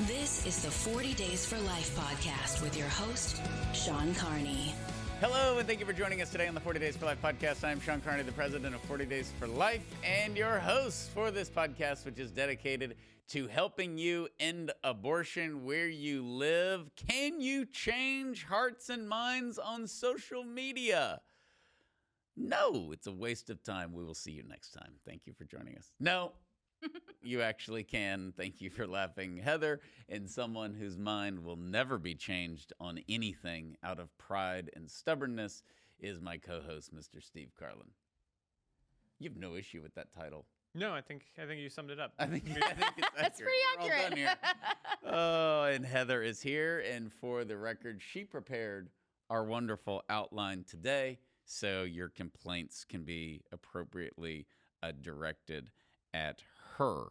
This is the 40 Days for Life podcast with your host, Sean Carney. Hello, and thank you for joining us today on the 40 Days for Life podcast. I'm Sean Carney, the president of 40 Days for Life, and your host for this podcast, which is dedicated to helping you end abortion where you live. Can you change hearts and minds on social media? No, it's a waste of time. We will see you next time. Thank you for joining us. No, you actually can. Thank you for laughing. Heather, and someone whose mind will never be changed on anything out of pride and stubbornness, is my co-host, Mr. Steve Carlin. You have no issue with that title. No, I think you summed it up. I think it's accurate. That's pretty accurate. We're all done here. Oh, and Heather is here, and for the record, she prepared our wonderful outline today, so your complaints can be appropriately directed at her.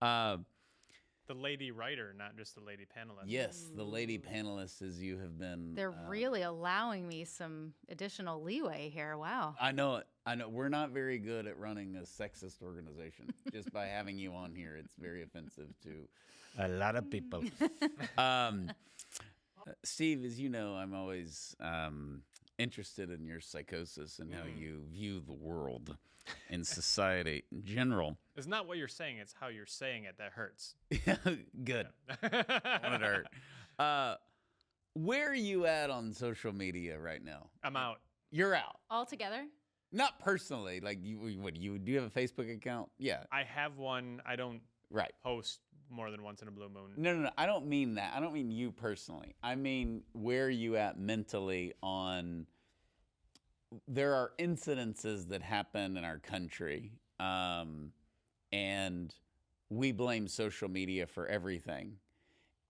The lady writer, not just the lady panelist. Yes, the lady panelists, as you have been. They're really allowing me some additional leeway here. Wow. I know it. I know. We're not very good at running a sexist organization. Just by having you on here, it's very offensive to a lot of people. Steve, as you know, I'm always interested in your psychosis and how you view the world and society in general. It's not what you're saying, it's how you're saying it that hurts. Good. I want it to hurt. Where are you at on social media right now? I'm out. You're out. All together? Not personally. Like, do you have a Facebook account? Yeah. I have one. I don't post more than once in a blue moon. No. I don't mean that. I don't mean you personally. I mean, where are you at mentally on... There are incidences that happen in our country, and we blame social media for everything.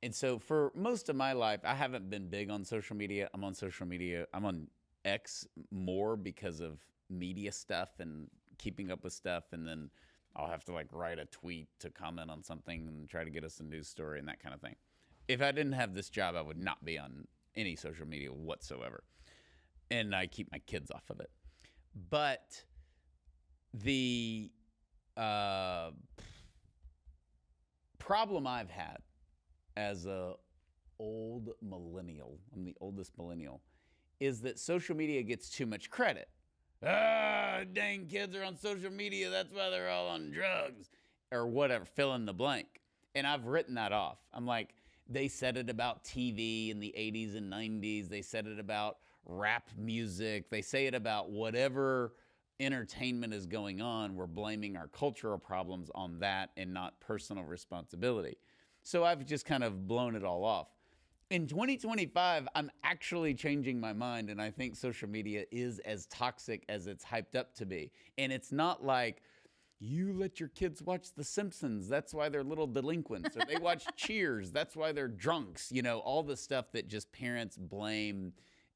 And so for most of my life, I haven't been big on social media. I'm on social media. I'm on X more because of media stuff and keeping up with stuff. And then I'll have to write a tweet to comment on something and try to get us a news story and that kind of thing. If I didn't have this job, I would not be on any social media whatsoever. And I keep my kids off of it. But the problem I've had as a old millennial, I'm the oldest millennial, is that social media gets too much credit. Dang kids are on social media, that's why they're all on drugs. Or whatever, fill in the blank. And I've written that off. I'm like, they said it about TV in the 80s and 90s. They said it about rap music. They say it about whatever entertainment is going on. We're blaming our cultural problems on that and not personal responsibility. So I've just kind of blown it all off. In 2025, I'm actually changing my mind, and I think social media is as toxic as it's hyped up to be. And it's not like, you let your kids watch The Simpsons, that's why they're little delinquents. Or they watch Cheers, that's why they're drunks. You know, all the stuff that just parents blame,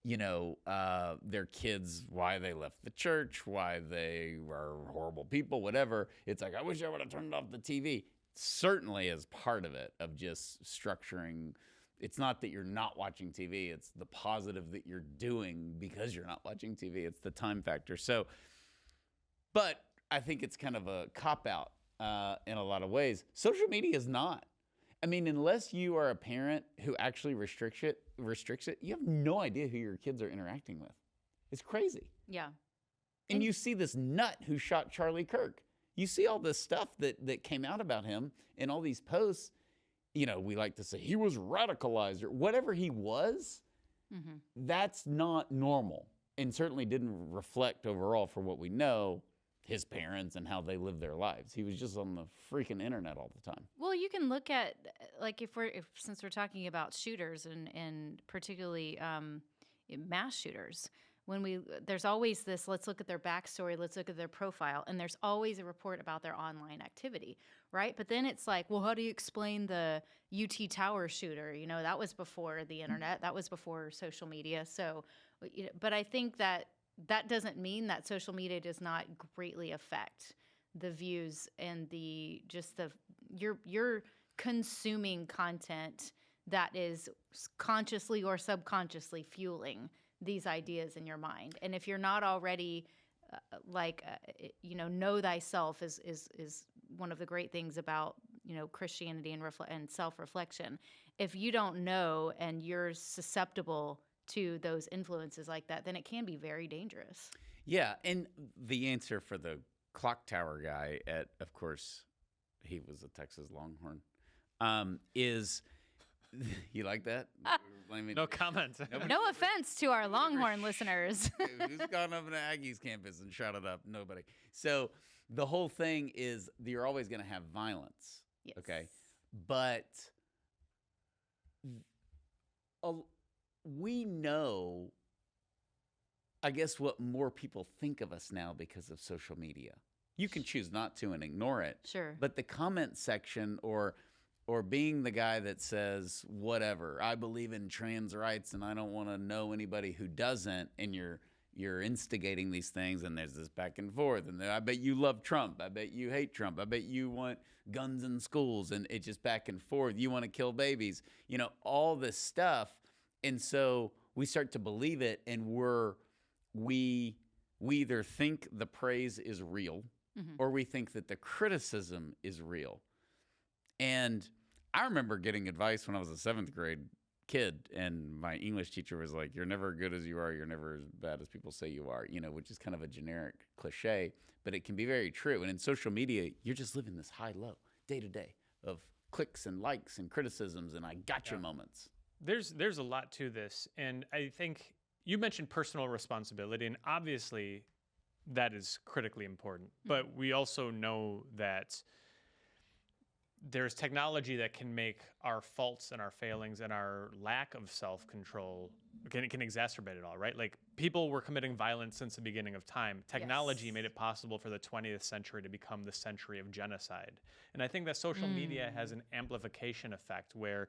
their kids, why they left the church, why they were horrible people, whatever. It's like, I wish I would have turned off the TV. Certainly is part of it, of just structuring. It's not that you're not watching TV, it's the positive that you're doing because you're not watching TV. It's the time factor. So, but I think it's kind of a cop-out in a lot of ways. Social media is not. I mean, unless you are a parent who actually restricts it, you have no idea who your kids are interacting with. It's crazy. Yeah. And you see this nut who shot Charlie Kirk. You see all this stuff that came out about him in all these posts. We like to say he was radicalized or whatever he was. Mm-hmm. That's not normal and certainly didn't reflect overall, for what we know, his parents and how they live their lives. He was just on the freaking internet all the time. Well, you can look at, since we're talking about shooters and particularly mass shooters, there's always this, let's look at their backstory, let's look at their profile, and there's always a report about their online activity, right? But then it's like, well, how do you explain the UT Tower shooter? That was before the internet, that was before social media. So, but I think that doesn't mean that social media does not greatly affect the views and you're consuming content that is consciously or subconsciously fueling these ideas in your mind. And if you're not already know thyself is one of the great things about Christianity and self-reflection. If you don't know and you're susceptible to those influences like that, then it can be very dangerous. Yeah, and the answer for the clock tower guy of course, he was a Texas Longhorn, is you like that? No comment. No offense to our Longhorn listeners. Who's gone up to Aggies campus and shot it up? Nobody. So the whole thing is you're always going to have violence. Yes. Okay, but we know, I guess, what more people think of us now because of social media. You can choose not to and ignore it. Sure. But the comment section or being the guy that says, whatever, I believe in trans rights and I don't want to know anybody who doesn't, and you're instigating these things, and there's this back and forth, and I bet you love Trump, I bet you hate Trump, I bet you want guns in schools, and it's just back and forth, you want to kill babies, all this stuff. And so we start to believe it, and we either think the praise is real, or we think that the criticism is real. And I remember getting advice when I was a 7th grade kid, and my English teacher was like, you're never as good as you are, you're never as bad as people say you are, which is kind of a generic cliche, but it can be very true. And in social media, you're just living this high-low, day-to-day of clicks and likes and criticisms and I gotcha moments. There's a lot to this, and I think you mentioned personal responsibility, and obviously that is critically important. But we also know that there's technology that can make our faults and our failings and our lack of self-control can exacerbate it all, right? Like, people were committing violence since the beginning of time. Technology made it possible for the 20th century to become the century of genocide. And I think that social media has an amplification effect where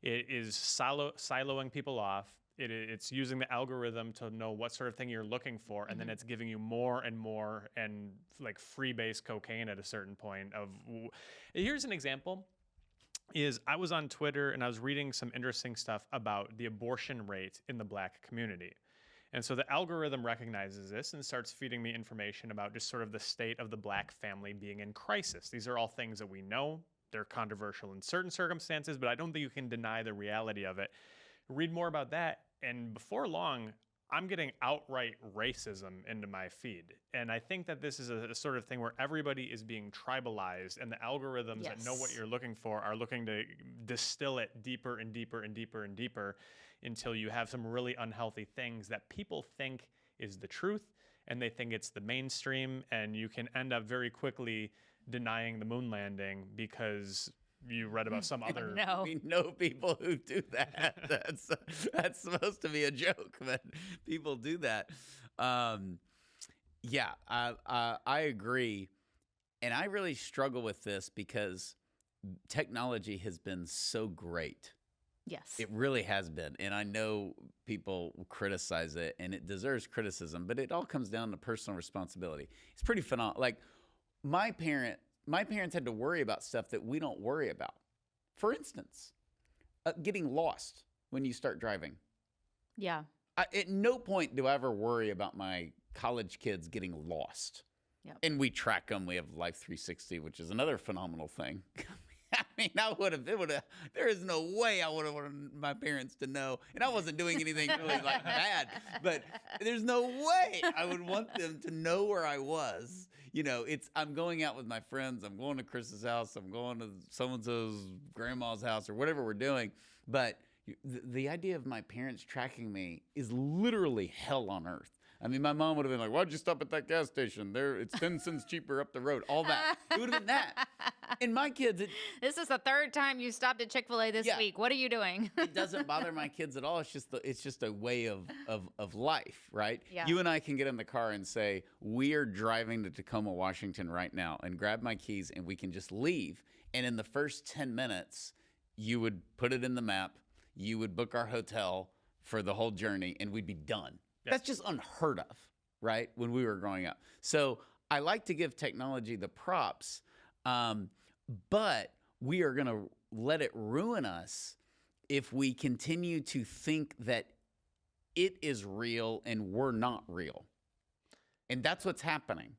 it is siloing people off. It's using the algorithm to know what sort of thing you're looking for, and then it's giving you more and more, and like freebase cocaine at a certain point. Here's an example. Is I was on Twitter and I was reading some interesting stuff about the abortion rate in the Black community. And so the algorithm recognizes this and starts feeding me information about just sort of the state of the Black family being in crisis. These are all things that we know. They're controversial in certain circumstances, but I don't think you can deny the reality of it. Read more about that, and before long, I'm getting outright racism into my feed. And I think that this is a sort of thing where everybody is being tribalized, and the algorithms that know what you're looking for are looking to distill it deeper and deeper and deeper and deeper until you have some really unhealthy things that people think is the truth, and they think it's the mainstream, and you can end up very quickly denying the moon landing because you read about some other. No. We know people who do that. That's supposed to be a joke, but people do that. Yeah, I agree, and I really struggle with this because technology has been so great. Yes. It really has been, and I know people criticize it, and it deserves criticism, but it all comes down to personal responsibility. It's pretty phenomenal. Like, my parents had to worry about stuff that we don't worry about. For instance, getting lost when you start driving. Yeah. At no point do I ever worry about my college kids getting lost. Yep. And we track them. We have Life 360, which is another phenomenal thing. I mean, there is no way I would have wanted my parents to know. And I wasn't doing anything really like bad, but there's no way I would want them to know where I was. I'm going out with my friends. I'm going to Chris's house. I'm going to so-and-so's grandma's house or whatever we're doing. But the idea of my parents tracking me is literally hell on earth. I mean, my mom would have been like, why'd you stop at that gas station? It's 10 cents cheaper up the road. All that. It would have been that. And my kids, this is the 3rd time you stopped at Chick-fil-A this week. What are you doing? It doesn't bother my kids at all. It's just a way of life, right? Yeah. You and I can get in the car and say, we are driving to Tacoma, Washington right now, and grab my keys, and we can just leave. And in the first 10 minutes, you would put it in the map. You would book our hotel for the whole journey, and we'd be done. Yes. That's just unheard of, right, when we were growing up. So I like to give technology the props, but we are going to let it ruin us if we continue to think that it is real and we're not real. And that's what's happening.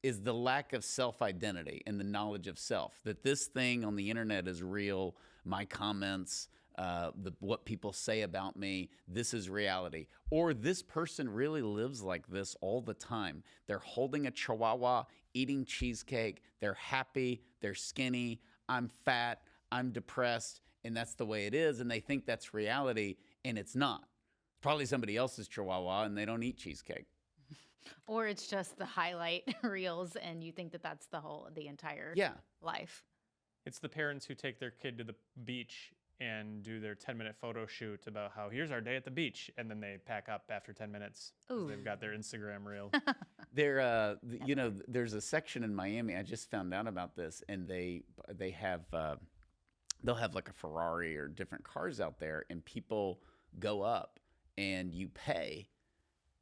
is the lack of self-identity and the knowledge of self, that this thing on the internet is real, my comments, what people say about me, this is reality. Or this person really lives like this all the time. They're holding a chihuahua, eating cheesecake, they're happy, they're skinny, I'm fat, I'm depressed, and that's the way it is, and they think that's reality, and it's not. It's probably somebody else's chihuahua, and they don't eat cheesecake. Or it's just the highlight reels, and you think that that's the entire life. It's the parents who take their kid to the beach and do their 10-minute photo shoot about how here's our day at the beach, and then they pack up after 10 minutes. 'Cause they've got their Instagram reel. There's a section in Miami. I just found out about this, and they have they'll have like a Ferrari or different cars out there, and people go up and you pay,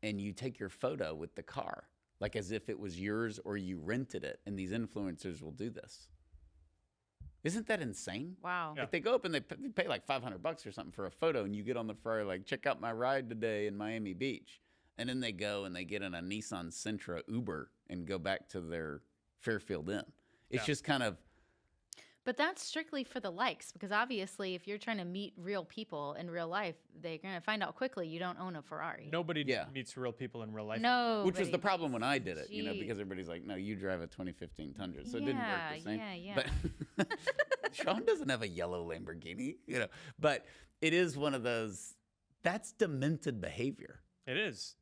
and you take your photo with the car, like as if it was yours or you rented it. And these influencers will do this. Isn't that insane? Wow. Yeah. Like they go up and they pay like $500 or something for a photo, and you get on the Ferrari like, check out my ride today in Miami Beach. And then they go and they get in a Nissan Sentra Uber and go back to their Fairfield Inn. It's just kind of. But that's strictly for the likes, because obviously if you're trying to meet real people in real life, they're going to find out quickly you don't own a Ferrari. Nobody meets real people in real life. No. Which was the problem when I did it, because everybody's like, no, you drive a 2015 Tundra. So it didn't work the same. Yeah. But Sean doesn't have a yellow Lamborghini, But it is one of those, that's demented behavior. It is.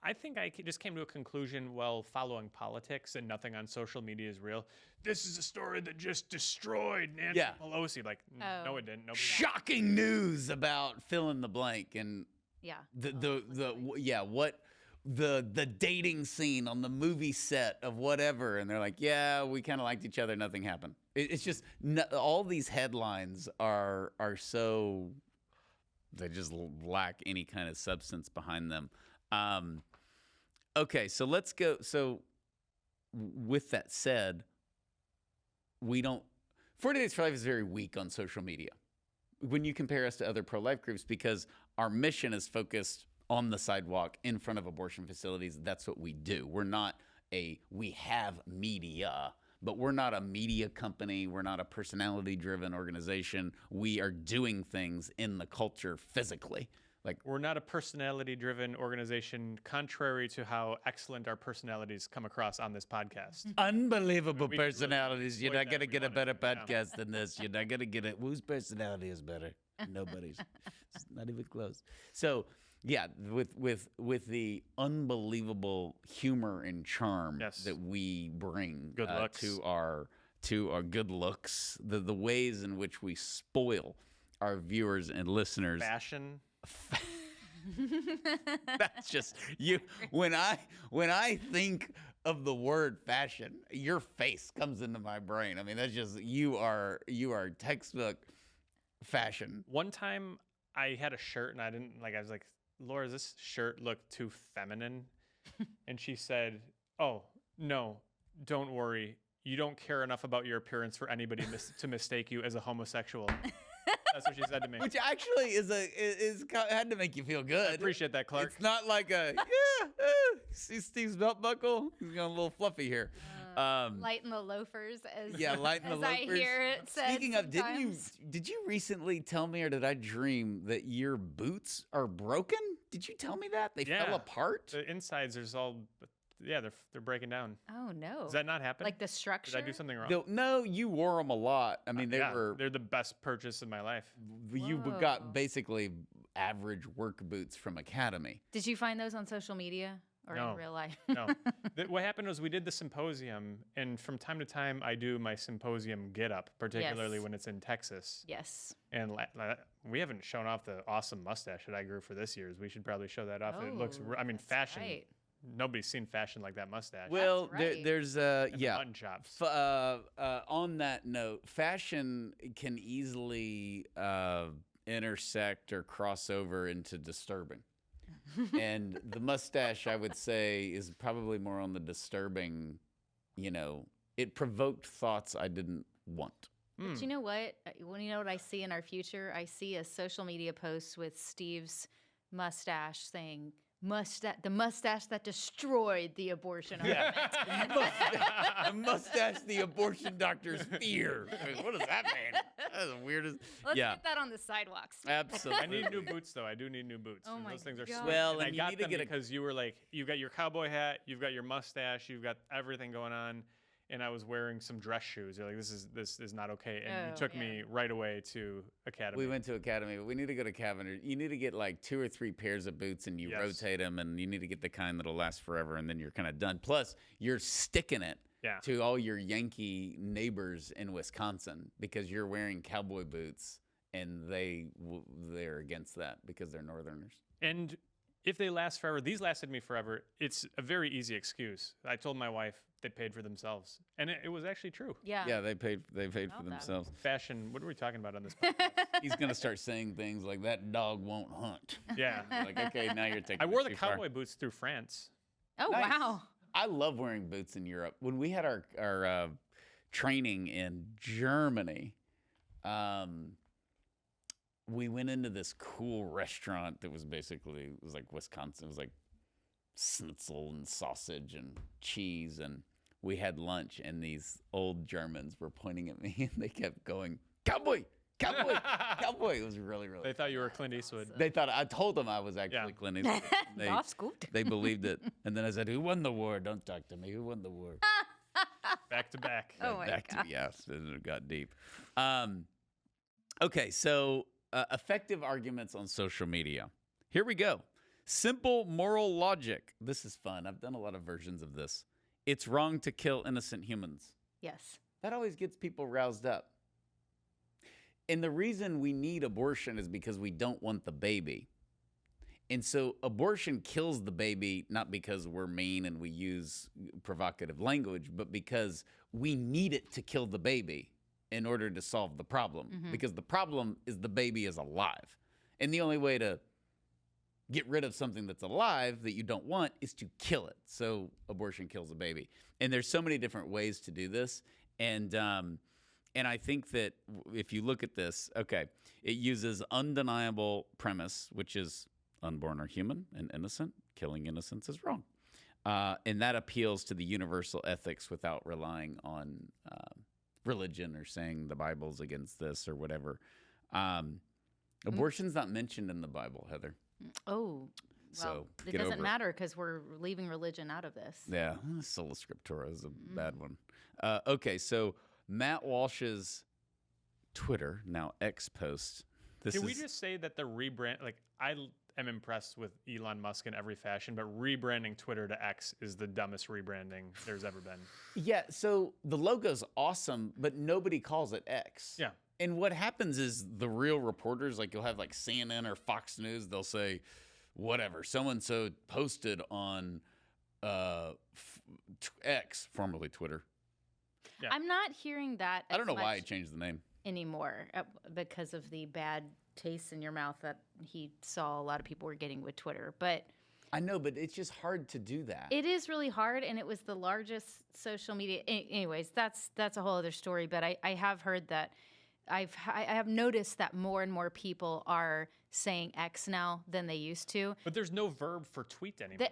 I think I just came to a conclusion while following politics and nothing on social media is real. This is a story that just destroyed Nancy Pelosi. Like, no, it didn't. Nobody Shocking news about fill in the blank and the dating scene on the movie set of whatever, and they're like, yeah, we kind of liked each other, nothing happened. It's just all these headlines are so, they just lack any kind of substance behind them. Okay, so let's go. So with that said, 40 Days for Life is very weak on social media when you compare us to other pro-life groups, because our mission is focused on the sidewalk in front of abortion facilities. That's what we do. We have media, but we're not a media company. We're not a personality-driven organization. We are doing things in the culture physically. Like, we're not a personality-driven organization, contrary to how excellent our personalities come across on this podcast. Unbelievable We personalities. You're not going to get a better Yeah. podcast than this. You're not going to get it. Whose personality is better? Nobody's. It's not even close. So, yeah, with the unbelievable humor and charm that we bring Good looks. to our good looks, the ways in which we spoil our viewers and listeners. Fashion. That's just you. When I think of the word fashion, your face comes into my brain. I mean, that's just you are textbook fashion. One time I had a shirt and I was like, Laura, does this shirt look too feminine? And she said, oh, no, don't worry. You don't care enough about your appearance for anybody to mistake you as a homosexual. That's what she said to me. Which actually had to make you feel good. I appreciate that, Clark. It's not like see Steve's belt buckle? He's got a little fluffy here. Lighten the loafers, lighten the as loafers. I hear it said. Speaking of, sometimes. did you recently tell me, or did I dream that your boots are broken? Did you tell me that they fell apart? The insides are all, they're breaking down. Oh no! Does that not happen? Like the structure? Did I do something wrong? No, you wore them a lot. I mean, they're the best purchase of my life. You Whoa. got basically average work boots from Academy. Did you find those on social media or No. in real life? No. What happened was we did the symposium, and from time to time I do my symposium get up, particularly when it's in Texas. Yes. And we haven't shown off the awesome mustache that I grew for this year's. We should probably show that off. It looks, that's fashion. right. Nobody's seen fashion like that mustache. Well, right. there's And the mutton chops. on that note, fashion can easily intersect or cross over into disturbing. And the mustache, I would say, is probably more on the disturbing, it provoked thoughts I didn't want. But you know what? When you know what I see in our future, I see a social media post with Steve's mustache saying the mustache that destroyed the abortion argument. The mustache, the abortion doctor's fear. I mean, what does that mean? That's the weirdest. Let's yeah, get that on the sidewalks. absolutely. I need new boots though. I do need new boots. Oh and my those things are God. sweet. Well, and I and you got need to them get a- because you were like, you've got your cowboy hat, you've got your mustache, you've got everything going on, and I was wearing some dress shoes. You're like, this is not okay, and you Oh, took yeah. me right away to Academy. We went to Academy, but we need to go to Cavendish. You need to get like 2 or 3 pairs of boots and you Yes. rotate them, and you need to get the kind that'll last forever, and then you're kind of done. Plus, you're sticking it Yeah. to all your Yankee neighbors in Wisconsin because you're wearing cowboy boots, and they're against that because they're Northerners. And if they last forever, these lasted me forever. It's a very easy excuse. I told my wife they paid for themselves, and it was actually true. Yeah. Yeah, they paid for About that. themselves. Fashion. What are we talking about on this podcast? He's gonna start saying things like that dog won't hunt. Yeah. Like, okay, now you're taking. I it wore the too far. cowboy boots through France. Oh, Nice. wow. I love wearing boots in Europe. When we had our training in Germany, we went into this cool restaurant that was like Wisconsin. It was like schnitzel and sausage and cheese, and we had lunch. And these old Germans were pointing at me, and they kept going, "Cowboy, cowboy, cowboy." It was really, really. They thought you were Clint Eastwood. They thought I told them I was actually Yeah. Clint Eastwood. They, Off scooped. they believed it, and then I said, "Who won the war? Don't talk to me. Who won the war?" Back to back. Oh my Back God. to yes, it got deep. Okay, so effective arguments on social media. Here we go. Simple moral logic. This is fun. I've done a lot of versions of this. It's wrong to kill innocent humans. Yes. That always gets people roused up. And the reason we need abortion is because we don't want the baby. And so abortion kills the baby not because we're mean and we use provocative language, but because we need it to kill the baby in order to solve the problem. Because the problem is the baby is alive. And the only way to get rid of something that's alive that you don't want is to kill it. So abortion kills a baby. And there's so many different ways to do this. And I think that if you look at this, okay, it uses undeniable premise, which is unborn are human and innocent. Killing innocents is wrong. And that appeals to the universal ethics without relying on religion or saying the Bible's against this or whatever. Abortion's not mentioned in the Bible, Heather. Oh, well, So it get doesn't over it. matter because we're leaving religion out of this. Yeah, Sola Scriptura is a bad one. Okay, so Matt Walsh's Twitter, now X post. This Can is we just say that the rebrand? Like, am impressed with Elon Musk in every fashion, but rebranding Twitter to X is the dumbest rebranding there's ever been. yeah. So the logo's awesome, but nobody calls it X. Yeah. And what happens is the real reporters, like you'll have like CNN or Fox News, they'll say, whatever, so and so posted on X, formerly Twitter. Yeah. I'm not hearing that. I don't as know why I much changed the name. anymore because of the bad taste in your mouth that he saw a lot of people were getting with Twitter. But I know, but it's just hard to do that. it is really hard, and it was the largest social media. Anyways, that's a whole other story. But I have heard that I have noticed that more and more people are saying X now than they used to. But there's no verb for tweet anymore.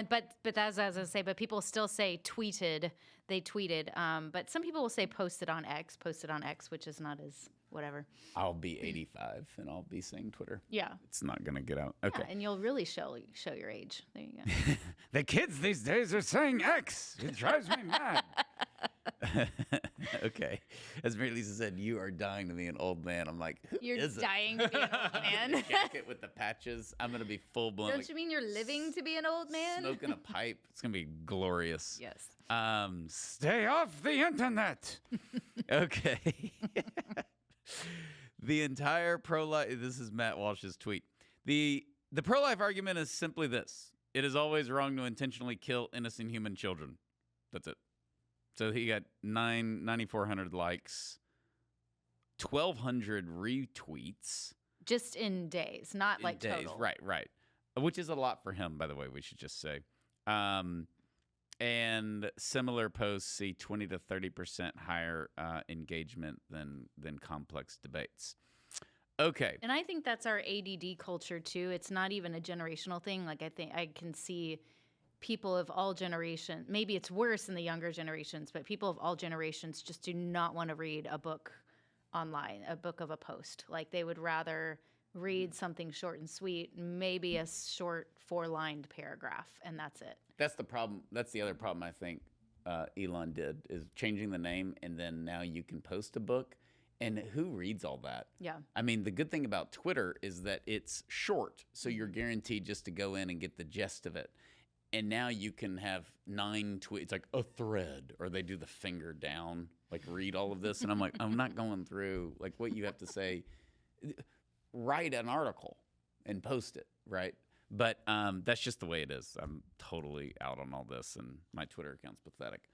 But that's as I say. But people still say tweeted. They tweeted. But some people will say posted on X, which is not as whatever. I'll be 85 and I'll be saying Twitter. Yeah. It's not going to get out. Okay. Yeah, and you'll really show your age. There you go. The kids these days are saying X. It drives me mad. Okay. As Mary Lisa said, you are dying to be an old man. I'm like, who You're is it? dying to be an old man. Jacket with the patches. I'm going to be full blown. Don't you mean you're living to be an old man? Smoking a pipe. It's going to be glorious. Yes. Stay off the internet. Okay. The entire pro-life, this is Matt Walsh's tweet. The pro-life argument is simply this. It is always wrong to intentionally kill innocent human children. That's it. So he got 9,400 likes, 1,200 retweets. Just in days, not in like days. total. Right. Which is a lot for him, by the way, we should just say. And similar posts see 20 to 30% higher engagement than complex debates. Okay. And I think that's our ADD culture too. It's not even a generational thing. Like I think I can see people of all generations. Maybe it's worse in the younger generations, but people of all generations just do not want to read a book online, a book of a post. Like they would rather read something short and sweet, maybe a short 4-lined paragraph, and that's it. That's the problem. That's the other problem I think Elon did, is changing the name, and then now you can post a book. And who reads all that? Yeah. I mean, the good thing about Twitter is that it's short, so you're guaranteed just to go in and get the gist of it. And now you can have 9 tweets, like a thread, or they do the finger down, like read all of this. And I'm like, I'm not going through like what you have to say. Write an article and post it, right? But that's just the way it is. I'm totally out on all this, and my Twitter account's pathetic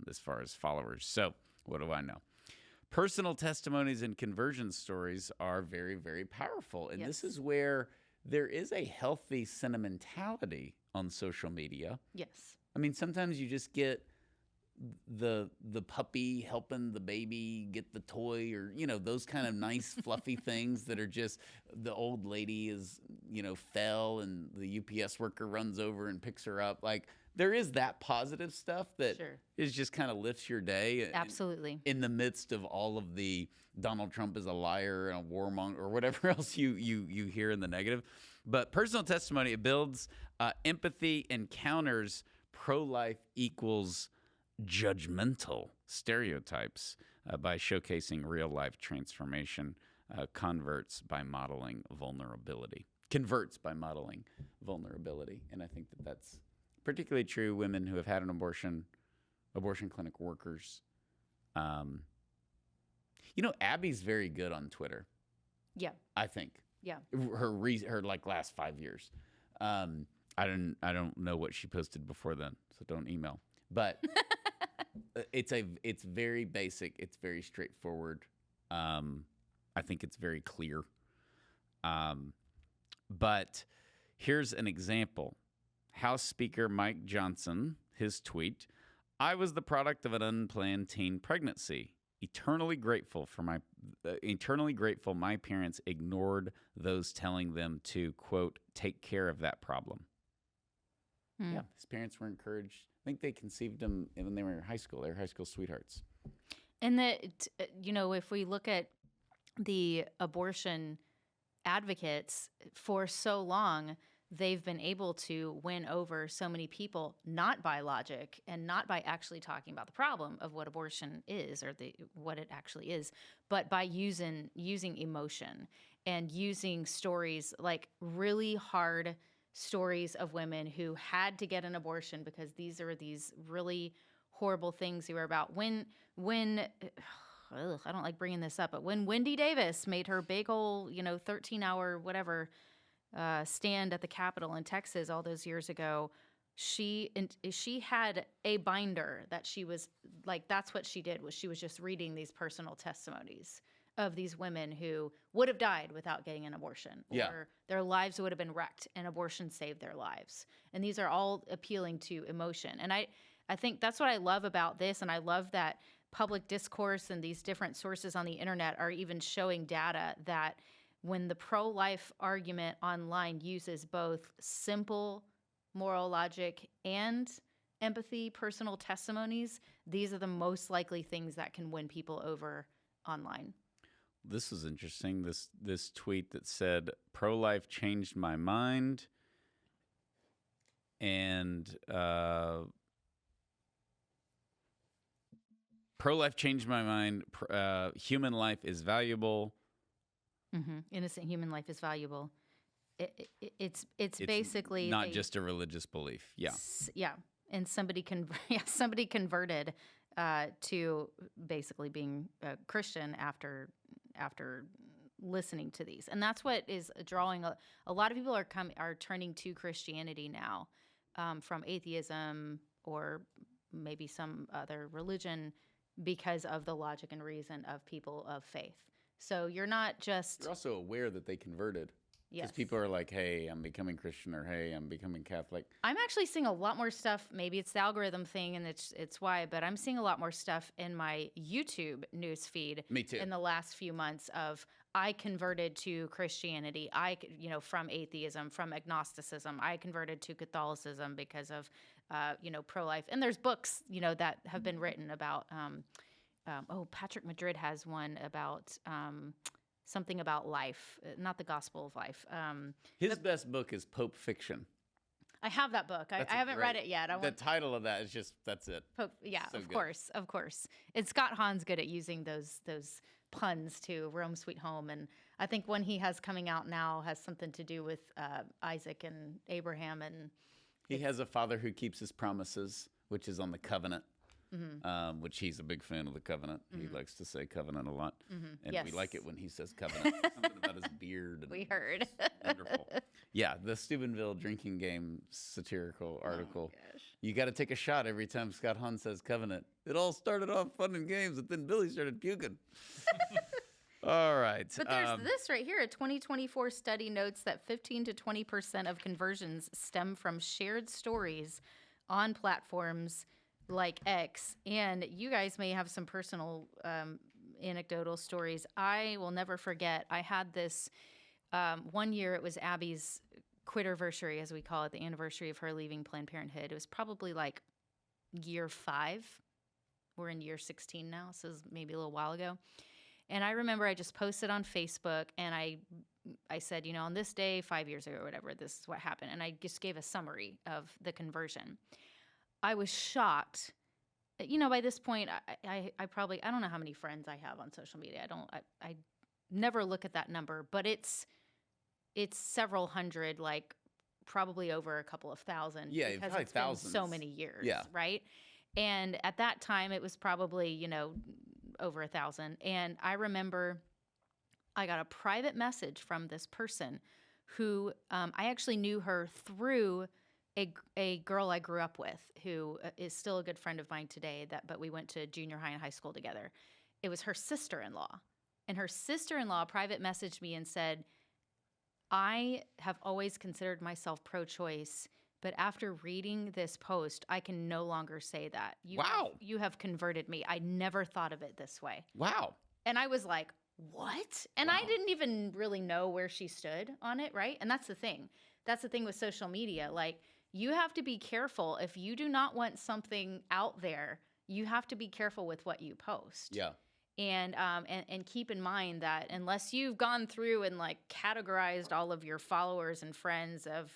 as far as followers. So what do I know? Personal testimonies and conversion stories are very, very powerful. And this is where there is a healthy sentimentality on social media. Yes. I mean, sometimes you just get the puppy helping the baby get the toy, or, you know, those kind of nice fluffy things that are just, the old lady is, you know, fell and the UPS worker runs over and picks her up. Like, there is that positive stuff that is just kind of lifts your day. Absolutely. In the midst of all of the Donald Trump is a liar and a warmonger or whatever else you hear in the negative. But personal testimony, it builds empathy and counters pro-life equals judgmental stereotypes by showcasing real-life transformation, converts by modeling vulnerability. And I think that that's particularly true women who have had an abortion, abortion clinic workers. You know, Abby's very good on Twitter. Yeah. I think. Yeah. Her like last 5 years. I don't know what she posted before then, so don't email. But it's very basic. It's very straightforward. I think it's very clear. But here's an example. House Speaker Mike Johnson, his tweet: "I was the product of an unplanned teen pregnancy. Eternally grateful my parents ignored those telling them to, quote, take care of that problem." Yeah, his parents were encouraged. I think they conceived him when they were in high school. They were high school sweethearts. And that, you know, if we look at the abortion advocates, for so long, they've been able to win over so many people, not by logic and not by actually talking about the problem of what abortion is, or what it actually is, but by using emotion and using stories, like really hard stories of women who had to get an abortion because these really horrible things they were about. When I don't like bringing this up, but when Wendy Davis made her big old, 13-hour whatever stand at the Capitol in Texas all those years ago, she had a binder that she was like, that's what she did, was she was just reading these personal testimonies of these women who would have died without getting an abortion, or their lives would have been wrecked and abortion saved their lives. And these are all appealing to emotion. And I think that's what I love about this. And I love that public discourse and these different sources on the internet are even showing data that when the pro-life argument online uses both simple moral logic and empathy, personal testimonies, these are the most likely things that can win people over online. This is interesting. This tweet that said, "Pro-life changed my mind," and pro-life changed my mind. Human life is valuable. Mm-hmm. Innocent human life is valuable. It's basically not just a religious belief. Yeah. Yeah. And somebody converted to basically being a Christian after listening to these. And that's what is drawing a lot of people are turning to Christianity now, from atheism or maybe some other religion, because of the logic and reason of people of faith. So you're not just... You're also aware that they converted. Yes. people are like, hey, I'm becoming Christian, or hey, I'm becoming Catholic. I'm actually seeing a lot more stuff. Maybe it's the algorithm thing, and it's why, but I'm seeing a lot more stuff in my YouTube news feed. Me too. In the last few months of I converted to Christianity. From atheism, from agnosticism, I converted to Catholicism because of, pro-life. And there's books, that have been written about. Patrick Madrid has one about. Something about life, not the gospel of life. His best book is Pope Fiction. I have that book. I That's a haven't read great- it yet. The title of that is just, that's it. Pope, yeah, So of good. course. And Scott Hahn's good at using those puns to Rome Sweet Home, and I think one he has coming out now has something to do with Isaac and Abraham, and He has a father who keeps his promises, which is on the covenant, Mm-hmm. which he's a big fan of the covenant. He likes to say covenant a lot. And we like Yes. it when he says covenant. Something about his beard. And we heard. wonderful. Yeah, the Steubenville drinking game satirical article. gosh. You got to take a shot every time Scott Hahn says covenant. It all started off fun and games, and then Billy started puking. All right. But there's this right here. A 2024 study notes that 15 to 20% of conversions stem from shared stories on platforms like X. And you guys may have some personal anecdotal stories. I will never forget. I had this one year. It was Abby's quitterversary, as we call it, the anniversary of her leaving Planned Parenthood. It was probably like year 5. We're in year 16 now, so it was maybe a little while ago. And I remember I just posted on Facebook, and I said, on this day 5 years ago or whatever, this is what happened. And I just gave a summary of the conversion. I was shocked. By this point, I probably, I don't know how many friends I have on social media. I never look at that number, but it's several hundred, like probably over a couple of thousand. Yeah, because probably it's been so thousands. many years. Yeah. Right. And at that time, it was probably, over 1,000. And I remember I got a private message from this person who I actually knew her through a girl I grew up with, who is still a good friend of mine today. But we went to junior high and high school together. It was her sister-in-law, and her sister-in-law private messaged me and said, "I have always considered myself pro-choice, but after reading this post, I can no longer say that. Wow. You have converted me. I never thought of it this way." Wow. And I was like, what? And I Wow. didn't even really know where she stood on it, right? And that's the thing. That's the thing with social media. Like, you have to be careful. If you do not want something out there, you have to be careful with what you post. Yeah. And keep in mind that unless you've gone through and like categorized all of your followers and friends of,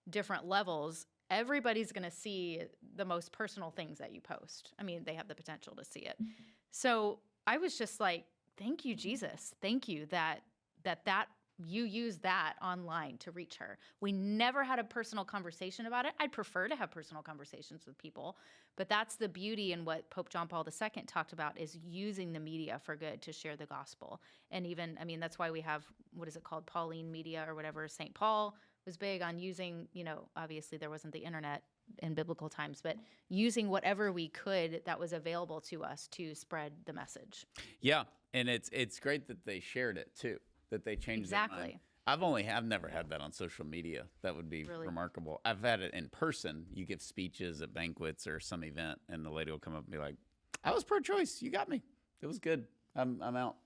different levels, everybody's going to see the most personal things that you post. I mean, they have the potential to see it. So I was just like, thank you, Jesus. Thank you that you use that online to reach her. We never had a personal conversation about it. I'd prefer to have personal conversations with people, but that's the beauty in what Pope John Paul II talked about, is using the media for good to share the gospel. And even, that's why we have, what is it called? Pauline Media or whatever. St. Paul was big on using, obviously there wasn't the internet in biblical times, but using whatever we could that was available to us to spread the message. Yeah. And it's great that they shared it too, that they changed their mind. Exactly. I've never had that on social media. That would be Really? remarkable. I've had it in person. You give speeches at banquets or some event, and the lady will come up and be like, "I was pro-choice. You got me. It was good. I'm out.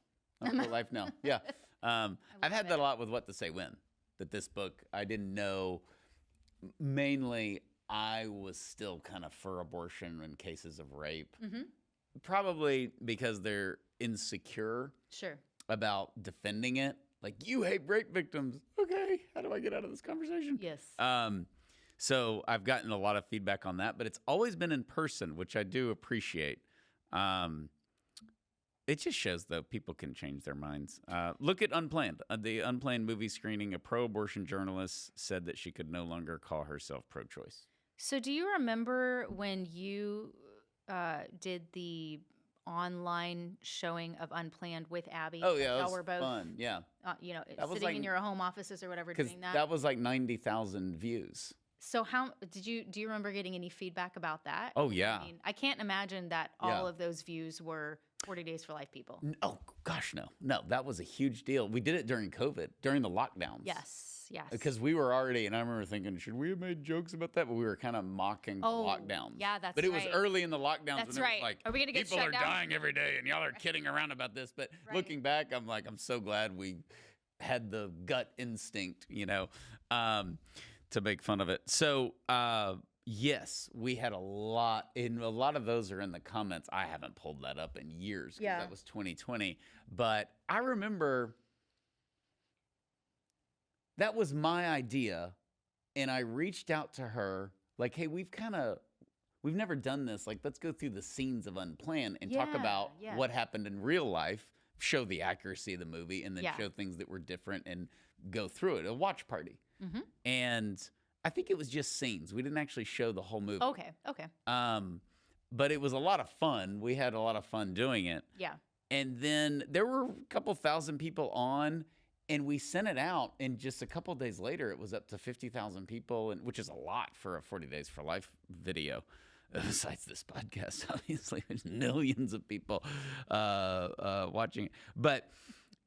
I'm pro-life now." Yeah. I've had that a lot with What to Say When. That this book, I didn't know. Mainly, I was still kind of for abortion in cases of rape. Mm-hmm. Probably because they're insecure Sure. about defending it. Like, you hate rape victims. Okay, how do I get out of this conversation? Yes. So I've gotten a lot of feedback on that, but it's always been in person, which I do appreciate. It just shows, though, people can change their minds. Look at Unplanned. The Unplanned movie screening, a pro-abortion journalist said that she could no longer call herself pro-choice. So do you remember when you did the online showing of Unplanned with Abby? Oh, yeah, Y'all that were was both, fun. Yeah, sitting was like- in your home offices or whatever because doing that. that was like 90,000 views. So do you remember getting any feedback about that? Oh, yeah. I can't imagine that all Yeah. of those views were 40 Days for Life people. Oh gosh, no, that was a huge deal. We did it during COVID, during the lockdowns. Yes. Because we were already, and I remember thinking, should we have made jokes about that? But we were kind of mocking the lockdowns. Yeah, that's But it was right. early in the lockdowns That's when it right. was like, Are we gonna get people shut are down? dying every day, and y'all are kidding around about this. But looking back, I'm like, I'm so glad we had the gut instinct, to make fun of it. So, yes, we had a lot, and a lot of those are in the comments. I haven't pulled that up in years because that was 2020. But I remember that was my idea, and I reached out to her like, hey, we've never done this. Like, let's go through the scenes of Unplanned and talk about what happened in real life, show the accuracy of the movie, and then show things that were different and go through it, a watch party. And I think it was just scenes. We didn't actually show the whole movie. Okay. But it was a lot of fun. We had a lot of fun doing it. Yeah. And then there were a couple thousand people on, and we sent it out, and just a couple days later, it was up to 50,000 people, which is a lot for a 40 Days for Life video. Besides this podcast, obviously, there's millions of people watching it.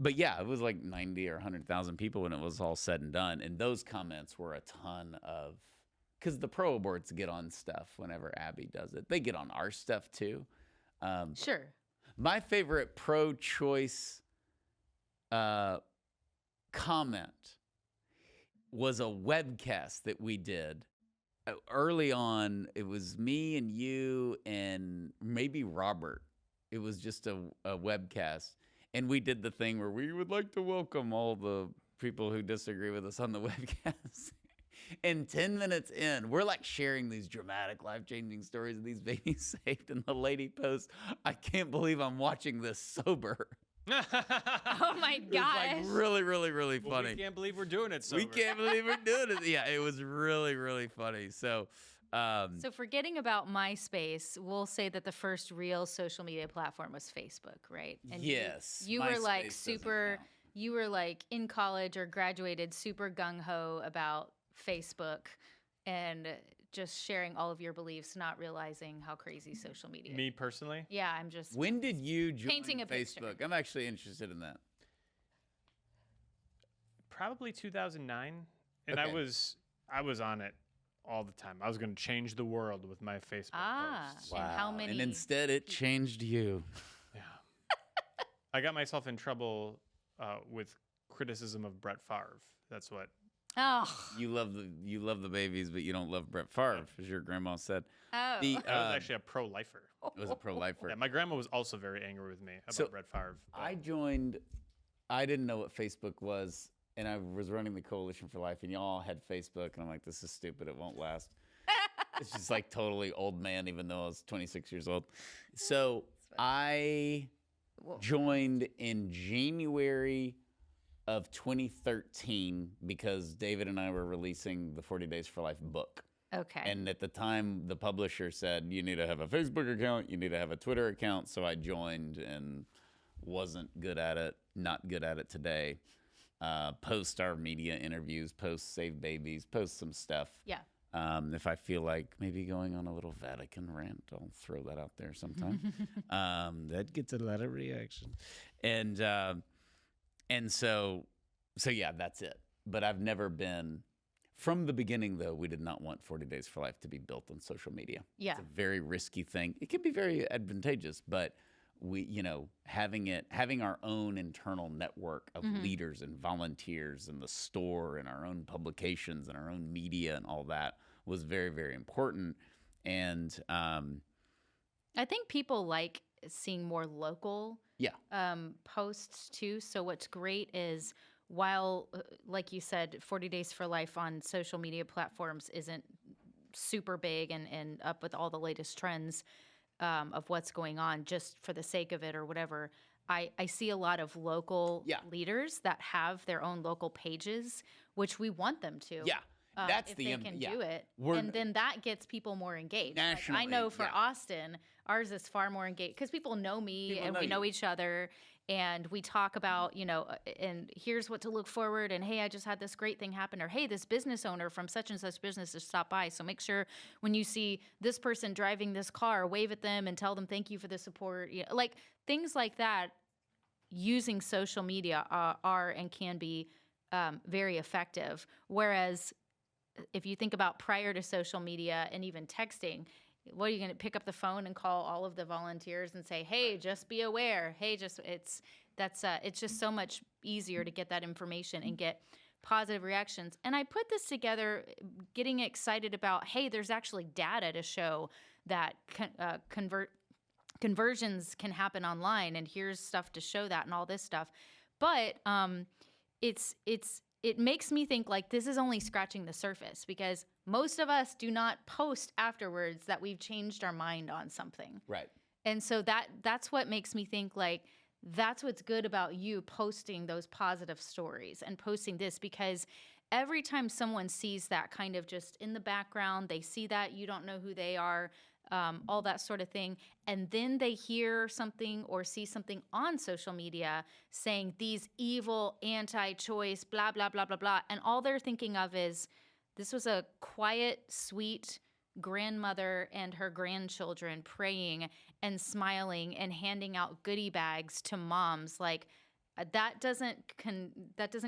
But yeah, it was like 90 or 100,000 people when it was all said and done. And those comments were a ton of, because the pro aborts get on stuff whenever Abby does it. They get on our stuff too. Sure. My favorite pro-choice comment was a webcast that we did early on. It was me and you and maybe Robert. It was just a webcast, and we did the thing where we would like to welcome all the people who disagree with us on the webcast. And 10 minutes in, we're like sharing these dramatic, life-changing stories of these babies saved, and the lady posts, I can't believe I'm watching this sober. Oh my gosh. It was like really, really, really funny. We can't believe we're doing it sober. We can't believe we're doing it. Yeah, it was really, really funny. So, So forgetting about MySpace, we'll say that the first real social media platform was Facebook, right? And yes, you were like MySpace doesn't super, count. you were like in college or graduated super gung-ho about Facebook and just sharing all of your beliefs, not realizing how crazy social media is. Me personally? Yeah, I'm just When did you join painting a picture. Facebook? I'm actually interested in that. Probably 2009. And Okay. I was on it all the time. I was going to change the world with my Facebook posts. And how many? And instead, it changed you. Yeah. I got myself in trouble with criticism of Brett Favre. That's what. Oh. You love the babies, but you don't love Brett Favre, as your grandma said. Oh. The, I was actually a pro-lifer. it was a pro-lifer. Yeah, my grandma was also very angry with me about So, Brett Favre. but- I joined. I didn't know what Facebook was, and I was running the Coalition for Life, and y'all had Facebook, and I'm like, this is stupid. It won't last. It's just like totally old man, even though I was 26 years old. So I joined in January of 2013 because David and I were releasing the 40 Days for Life book. Okay. And at the time, the publisher said, you need to have a Facebook account, you need to have a Twitter account. So I joined and wasn't good at it, not good at it today. Post our media interviews, post Save Babies, post some stuff. Yeah. If I feel like maybe going on a little Vatican rant, I'll throw that out there sometime. That gets a lot of reaction. And so yeah, that's it. But I've never been, from the beginning though, we did not want 40 Days for Life to be built on social media. Yeah. It's a very risky thing. It can be very advantageous, but we, having our own internal network of leaders and volunteers in the store and our own publications and our own media and all that was very, very important. And I think people like seeing more local yeah, posts too. So what's great is while, like you said, 40 Days for Life on social media platforms isn't super big and up with all the latest trends of what's going on just for the sake of it or whatever, I see a lot of local leaders that have their own local pages, which we want them to. yeah. That's if the they can yeah. do it, We're- and then that gets people more engaged. Like, I Nationally, know for yeah. Austin, ours is far more engaged because people know me People and know we know you. each other, and we talk about, and here's what to look forward, and hey, I just had this great thing happen, or hey, this business owner from such and such business has stopped by. So make sure when you see this person driving this car, wave at them and tell them thank you for the support. Like things like that, using social media are and can be very effective. Whereas if you think about prior to social media and even texting, what are you going to pick up the phone and call all of the volunteers and say, hey, just be aware. Hey, it's just so much easier to get that information and get positive reactions. And I put this together getting excited about, hey, there's actually data to show that conversions can happen online, and here's stuff to show that and all this stuff. But it makes me think like this is only scratching the surface, because most of us do not post afterwards that we've changed our mind on something. Right. And so that's what makes me think like that's what's good about you posting those positive stories and posting this, because every time someone sees that kind of just in the background, they see that you don't know who they are, all that sort of thing. And then they hear something or see something on social media saying these evil anti-choice, blah, blah, blah, blah, blah. And all they're thinking of is this was a quiet, sweet grandmother and her grandchildren praying and smiling and handing out goodie bags to moms. Like that doesn't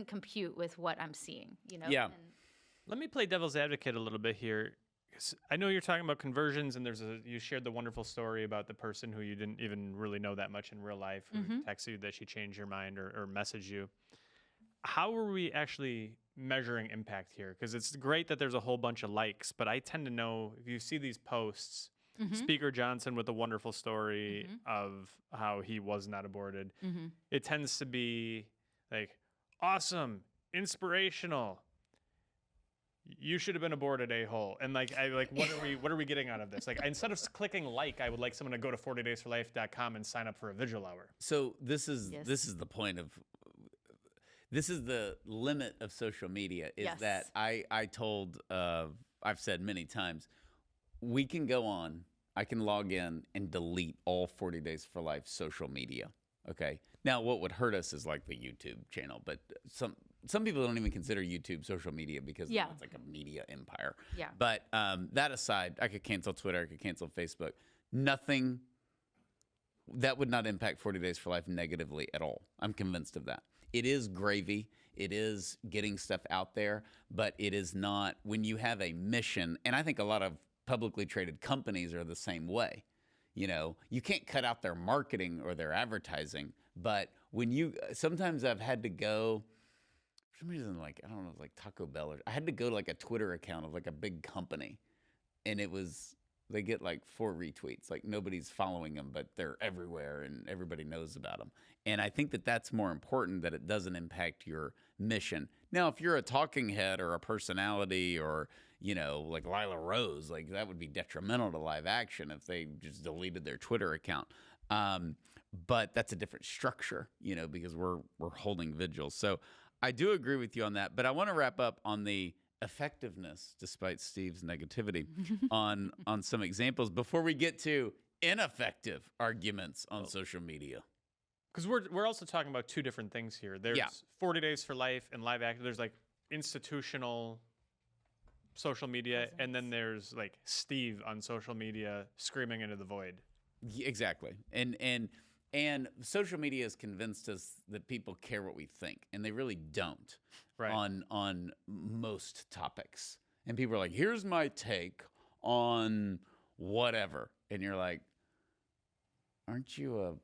compute with what I'm seeing, Yeah. And Let me play devil's advocate a little bit here. 'Cause I know you're talking about conversions, and you shared the wonderful story about the person who you didn't even really know that much in real life, who texted you that she changed your mind or messaged you. How are we actually measuring impact here? Because it's great that there's a whole bunch of likes, but I tend to know if you see these posts, Speaker Johnson with a wonderful story of how he was not aborted, it tends to be like, awesome, inspirational. You should have been aborted, a-hole. And what are we getting out of this? Like, instead of clicking like, I would like someone to go to 40daysforlife.com and sign up for a vigil hour. So this is Yes. the point of this is the limit of social media, is Yes. that I told I've said many times, we can go on, I can log in and delete all 40 Days for Life social media. Okay. Now what would hurt us is like the YouTube channel, but some people don't even consider YouTube social media because Yeah. it's like a media empire. Yeah. But that aside, I could cancel Twitter, I could cancel Facebook. Nothing that would not impact 40 Days for Life negatively at all. I'm convinced of that. It is gravy. It is getting stuff out there, but it is not when you have a mission. And I think a lot of publicly traded companies are the same way. You can't cut out their marketing or their advertising, but sometimes I've had to go, for some reason, like, I don't know, like Taco Bell, I had to go to like a Twitter account of like a big company, and they get like 4 retweets. Like nobody's following them, but they're everywhere and everybody knows about them. And I think that that's more important, that it doesn't impact your mission. Now, if you're a talking head or a personality or, like Lila Rose, like that would be detrimental to live action if they just deleted their Twitter account. But that's a different structure, because we're holding vigils. So I do agree with you on that. But I want to wrap up on the effectiveness, despite Steve's negativity, on some examples before we get to ineffective arguments on social media. Because we're also talking about two different things here. There's 40 Days for Life and live action. There's like institutional social media, and then there's like Steve on social media screaming into the void. Exactly. And social media has convinced us that people care what we think, and they really don't. Right. on most topics. And people are like, here's my take on whatever. And you're like, aren't you a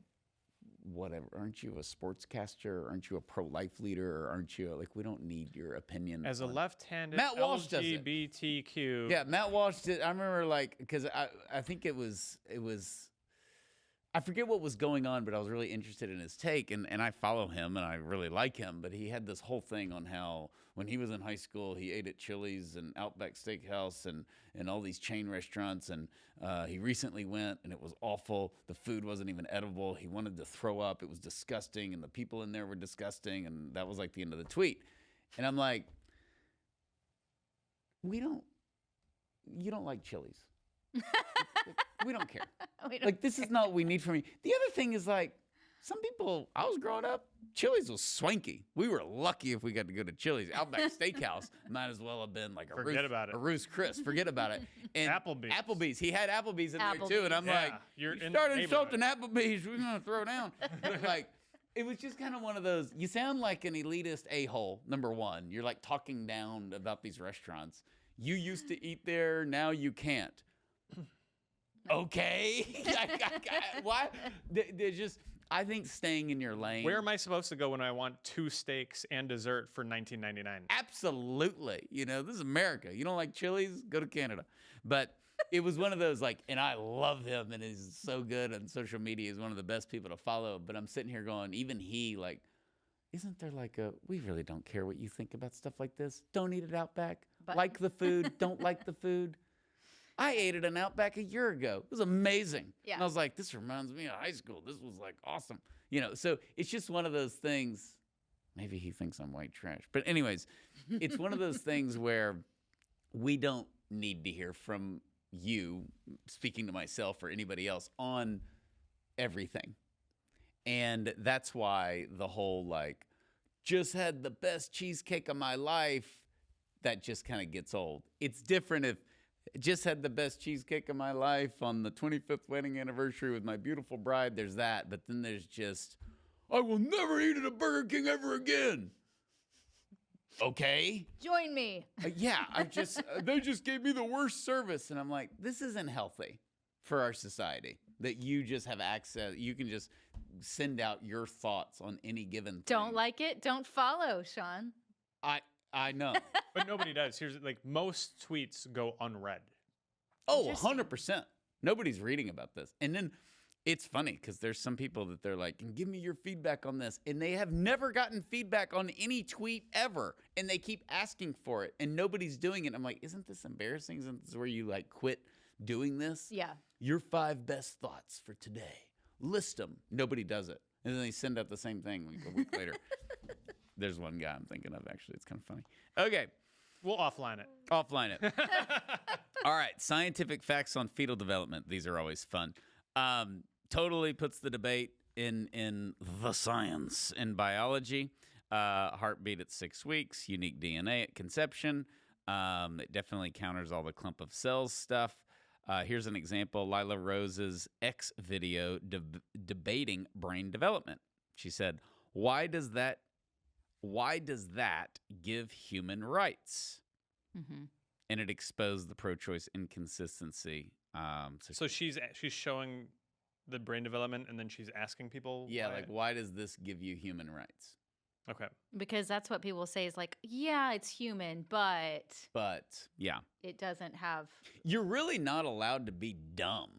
sportscaster? Aren't you a pro-life leader? Or aren't you we don't need your opinion. As a left-handed Matt Walsh does it. LGBTQ. Yeah, Matt Walsh did. I remember because I think it was I forget what was going on, but I was really interested in his take, and I follow him, and I really like him, but he had this whole thing on how when he was in high school, he ate at Chili's and Outback Steakhouse and all these chain restaurants, and he recently went, and it was awful. The food wasn't even edible. He wanted to throw up. It was disgusting, and the people in there were disgusting, and that was like the end of the tweet. And I'm like, you don't like Chili's. We don't care. This is not what we need from you. The other thing is some people, I was growing up, Chili's was swanky. We were lucky if we got to go to Chili's. Outback Steakhouse might as well have been like a Ruth's Chris. Forget about it. And Applebee's. He had Applebee's in there too. And I'm like, you start insulting Applebee's, we're going to throw down. Like, it was just kind of one of those, you sound like an elitist a-hole, number one. You're like talking down about these restaurants. You used to eat there, now you can't. Okay. Why? They're just... I think staying in your lane. Where am I supposed to go when I want 2 steaks and dessert for $19.99? Absolutely. You know, this is America. You don't like Chili's? Go to Canada. But it was one of those like, and I love him and he's so good on social media. He's one of the best people to follow. But I'm sitting here going, even he like, isn't there like we really don't care what you think about stuff like this. Don't eat it Outback. Like the food. Don't like the food. I ate at an Outback a year ago. It was amazing. Yeah. And I was like, this reminds me of high school. This was like awesome. You know, so it's just one of those things. Maybe he thinks I'm white trash. But anyways, it's one of those things where we don't need to hear from you, speaking to myself or anybody else, on everything. And that's why the whole like, just had the best cheesecake of my life, that just kind of gets old. It's different if just had the best cheesecake of my life on the 25th wedding anniversary with my beautiful bride. There's that. But then there's just, I will never eat at a Burger King ever again. Okay. Join me. Yeah. They just gave me the worst service. And I'm like, this isn't healthy for our society that you just have access. You can just send out your thoughts on any given thing. Don't like it? Don't follow, Sean. I know. But nobody does. Here's like most tweets go unread. Oh, 100%. Nobody's reading about this. And then it's funny because there's some people that they're like, give me your feedback on this. And they have never gotten feedback on any tweet ever. And they keep asking for it. And nobody's doing it. I'm like, isn't this embarrassing? Isn't this where you like quit doing this? Yeah. Your 5 best thoughts for today. List them. Nobody does it. And then they send out the same thing like a week later. There's one guy I'm thinking of, actually. It's kind of funny. Okay. We'll offline it. Offline it. All right. Scientific facts on fetal development. These are always fun. Totally puts the debate in the science in biology. Heartbeat at 6 weeks. Unique DNA at conception. It definitely counters all the clump of cells stuff. Here's an example. Lila Rose's X video debating brain development. She said, why does that give human rights? Mm-hmm. And it exposed the pro-choice inconsistency. So she's showing the brain development, and then she's asking people. Yeah, like why does this give you human rights? Okay. Because that's what people say is like, yeah, it's human, but yeah, it doesn't have. You're really not allowed to be dumb,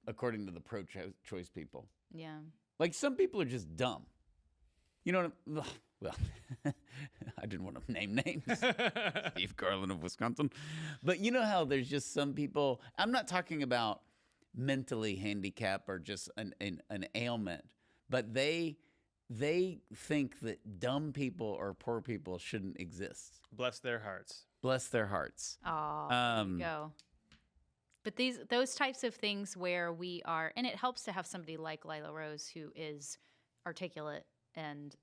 according to the pro-choice people. Yeah. Like some people are just dumb. You know what? Well, I didn't want to name names. Steve Garland of Wisconsin. But you know how there's just some people, I'm not talking about mentally handicapped or just an ailment, but they think that dumb people or poor people shouldn't exist. Bless their hearts. Bless their hearts. Oh, there you go. But those types of things where we are, and it helps to have somebody like Lila Rose who is articulate and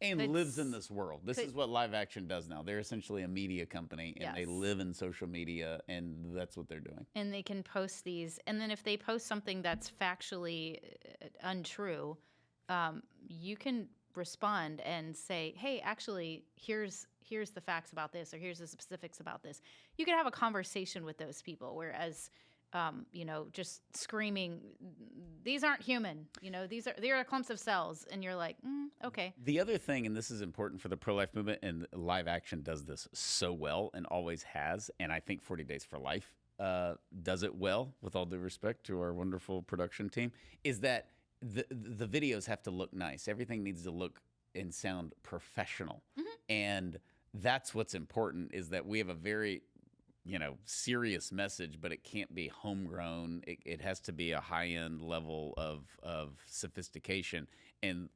lives in this world. This is what Live Action does now. They're essentially a media company, and they live in social media, and that's what they're doing. And they can post these, and then if they post something that's factually untrue, you can respond and say, hey, actually, here's the facts about this, or here's the specifics about this. You can have a conversation with those people, whereas just screaming, these aren't human, they are clumps of cells, and you're like, okay. The other thing, and this is important for the pro-life movement, and Live Action does this so well and always has, and I think 40 Days for Life does it well, with all due respect to our wonderful production team, is that the videos have to look nice. Everything needs to look and sound professional. Mm-hmm. And that's what's important, is that we have a very serious message, but it can't be homegrown. It has to be a high-end level of sophistication. And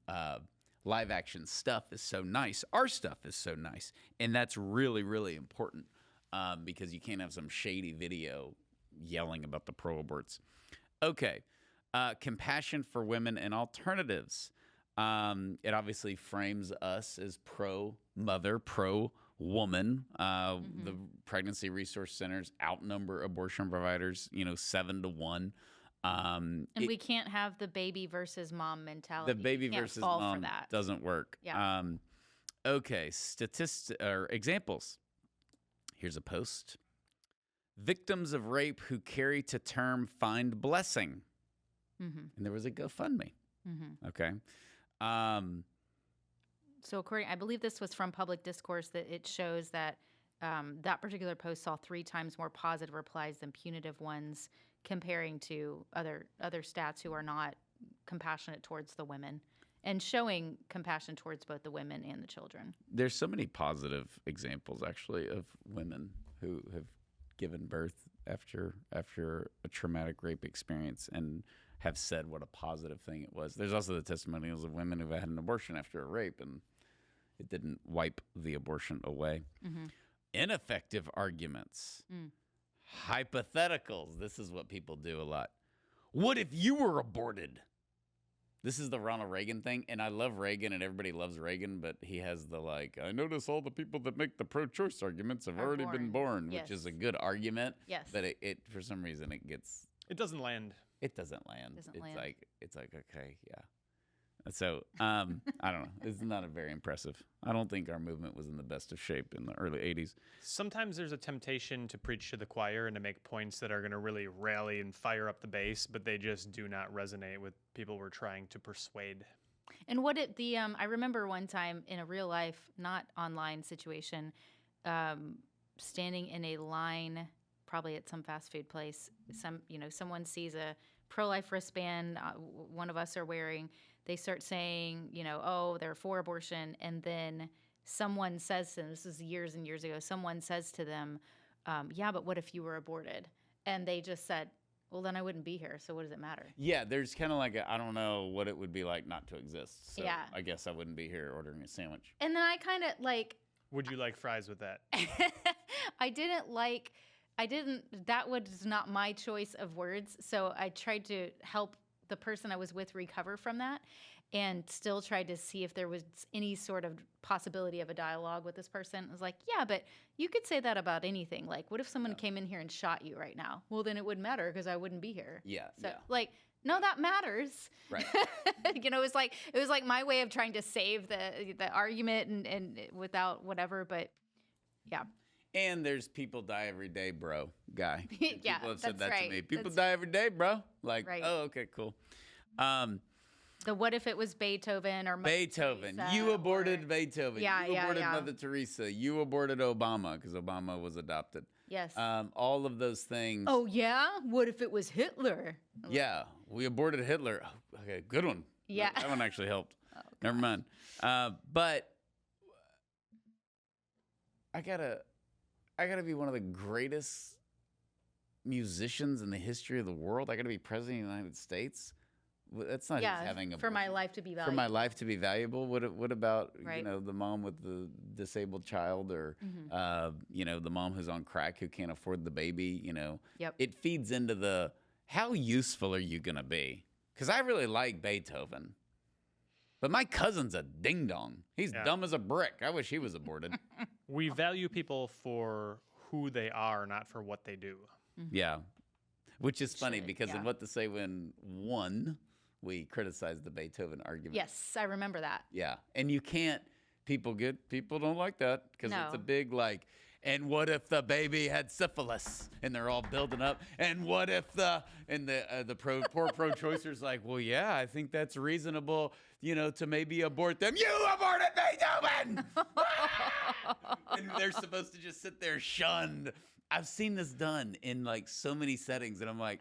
Live Action stuff is so nice. Our stuff is so nice. And that's really, really important because you can't have some shady video yelling about the pro-aborts. Okay. Compassion for women and alternatives. It obviously frames us as pro-mother, pro-woman. The pregnancy resource centers outnumber abortion providers, 7-1. And we can't have the baby versus mom mentality. The baby We can't versus fall for mom that. doesn't work. Yeah. Okay, or examples. Here's a post. Victims of rape who carry to term find blessing. Mm-hmm. And there was a GoFundMe. Mm-hmm. Okay. So I believe this was from Public Discourse, that it shows that that particular post saw 3 times more positive replies than punitive ones, comparing to other stats who are not compassionate towards the women and showing compassion towards both the women and the children. There's so many positive examples, actually, of women who have given birth after a traumatic rape experience and have said what a positive thing it was. There's also the testimonials of women who've had an abortion after a rape and it didn't wipe the abortion away. Mm-hmm. Ineffective arguments. Hypotheticals. This is what people do a lot. What if you were aborted? This is the Ronald Reagan thing, and I love Reagan, and everybody loves Reagan, but he has the I notice all the people that make the pro-choice arguments have already been born, Yes. which is a good argument. Yes. But it for some reason It doesn't land. it doesn't land. Doesn't it's land. it's like okay, yeah. So I don't know. It's not very impressive. I don't think our movement was in the best of shape in the early '80s. Sometimes there's a temptation to preach to the choir and to make points that are going to really rally and fire up the base, but they just do not resonate with people we're trying to persuade. And I remember one time in a real life, not online situation, standing in a line, probably at some fast food place. Someone sees a pro-life wristband one of us are wearing. They start saying, oh, they're for abortion. And then someone says to them, this was years and years ago, someone says to them, yeah, but what if you were aborted? And they just said, well, then I wouldn't be here. So what does it matter? Yeah, there's kind of I don't know what it would be like not to exist. So Yeah. I guess I wouldn't be here ordering a sandwich. And then I kind of Would you like fries with that? that was not my choice of words. So I tried to help the person I was with recover from that and still tried to see if there was any sort of possibility of a dialogue with this person. I was like, yeah, but you could say that about anything. Like, what if someone came in here and shot you right now? Well, then it wouldn't matter because I wouldn't be here. Yeah. So no, that matters. Right. It was like my way of trying to save the argument and without whatever, but yeah. And there's people die every day, bro, guy. And Yeah, people have said that's that to right. me. People That's- die every day, bro. Like, Right. oh, okay, cool. The what if it was Beethoven or Mother Beethoven. Teresa You aborted or- Beethoven. Yeah, you yeah, aborted yeah. Mother Teresa. You aborted Obama because Obama was adopted. Yes. All of those things. Oh yeah. What if it was Hitler? Yeah, we aborted Hitler. Oh, okay, good one. Yeah. That one actually helped. Never mind. But I gotta be one of the greatest musicians in the history of the world. I gotta be president of the United States. That's not just having a for my life to be valuable. for my life to be valuable. What about Right. the mom with the disabled child, or the mom who's on crack who can't afford the baby? Yep. It feeds into the how useful are you gonna be? Because I really like Beethoven, but my cousin's a ding dong. He's Yeah. dumb as a brick. I wish he was aborted. We value people for who they are, not for what they do. Yeah, which is funny Should, because yeah. in What to Say When Won, we criticized the Beethoven argument. Yes, I remember that. Yeah, and you can't. People don't like that because it's a No. big And what if the baby had syphilis? And they're all building up. And what if poor pro-choicers well, yeah, I think that's reasonable, to maybe abort them. You aborted Beethoven. And they're supposed to just sit there shunned. I've seen this done in so many settings, and I'm like,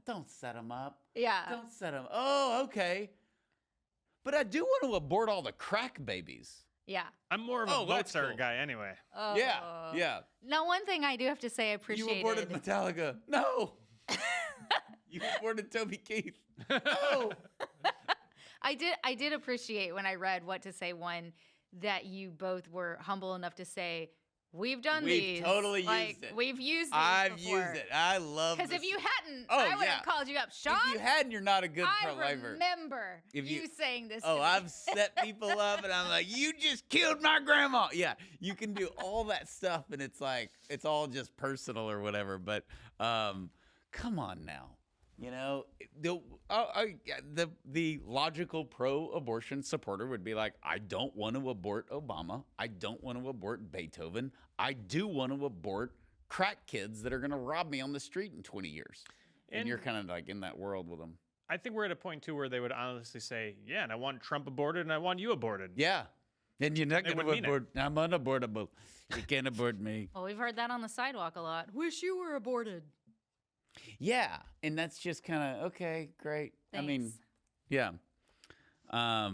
don't set them up. Yeah. Don't set them. Oh, okay. But I do want to abort all the crack babies. Yeah. I'm more of a Oh, that's Mozart cool. guy anyway. Oh. Yeah. Now, one thing I do have to say, I appreciated. You aborted Metallica. No. You aborted Toby Keith. No. I did appreciate when I read What to Say One that you both were humble enough to say We've done We've these. totally like, used it. We've used these I've before. used it. I love Because this. if you hadn't, Oh, I would yeah. have called you up. Sean, If you hadn't, you're not a good I pro-lifer. remember If you you- saying this Oh, to me. I've set people up and I'm like, you just killed my grandma. Yeah, you can do all that stuff and it's like, it's all just personal or whatever. But come on now. You know, the logical pro-abortion supporter would be like, I don't want to abort Obama. I don't want to abort Beethoven. I do want to abort crack kids that are going to rob me on the street in 20 years. And you're kind of like in that world with them. I think we're at a point too where they would honestly say, yeah, and I want Trump aborted and I want you aborted. Yeah. And you're not They going to would mean it. abort. I'm unabortable. You can't abort me. Well, we've heard that on the sidewalk a lot. Wish you were aborted. Yeah, and that's just kind of okay, great. I mean, Thanks. yeah.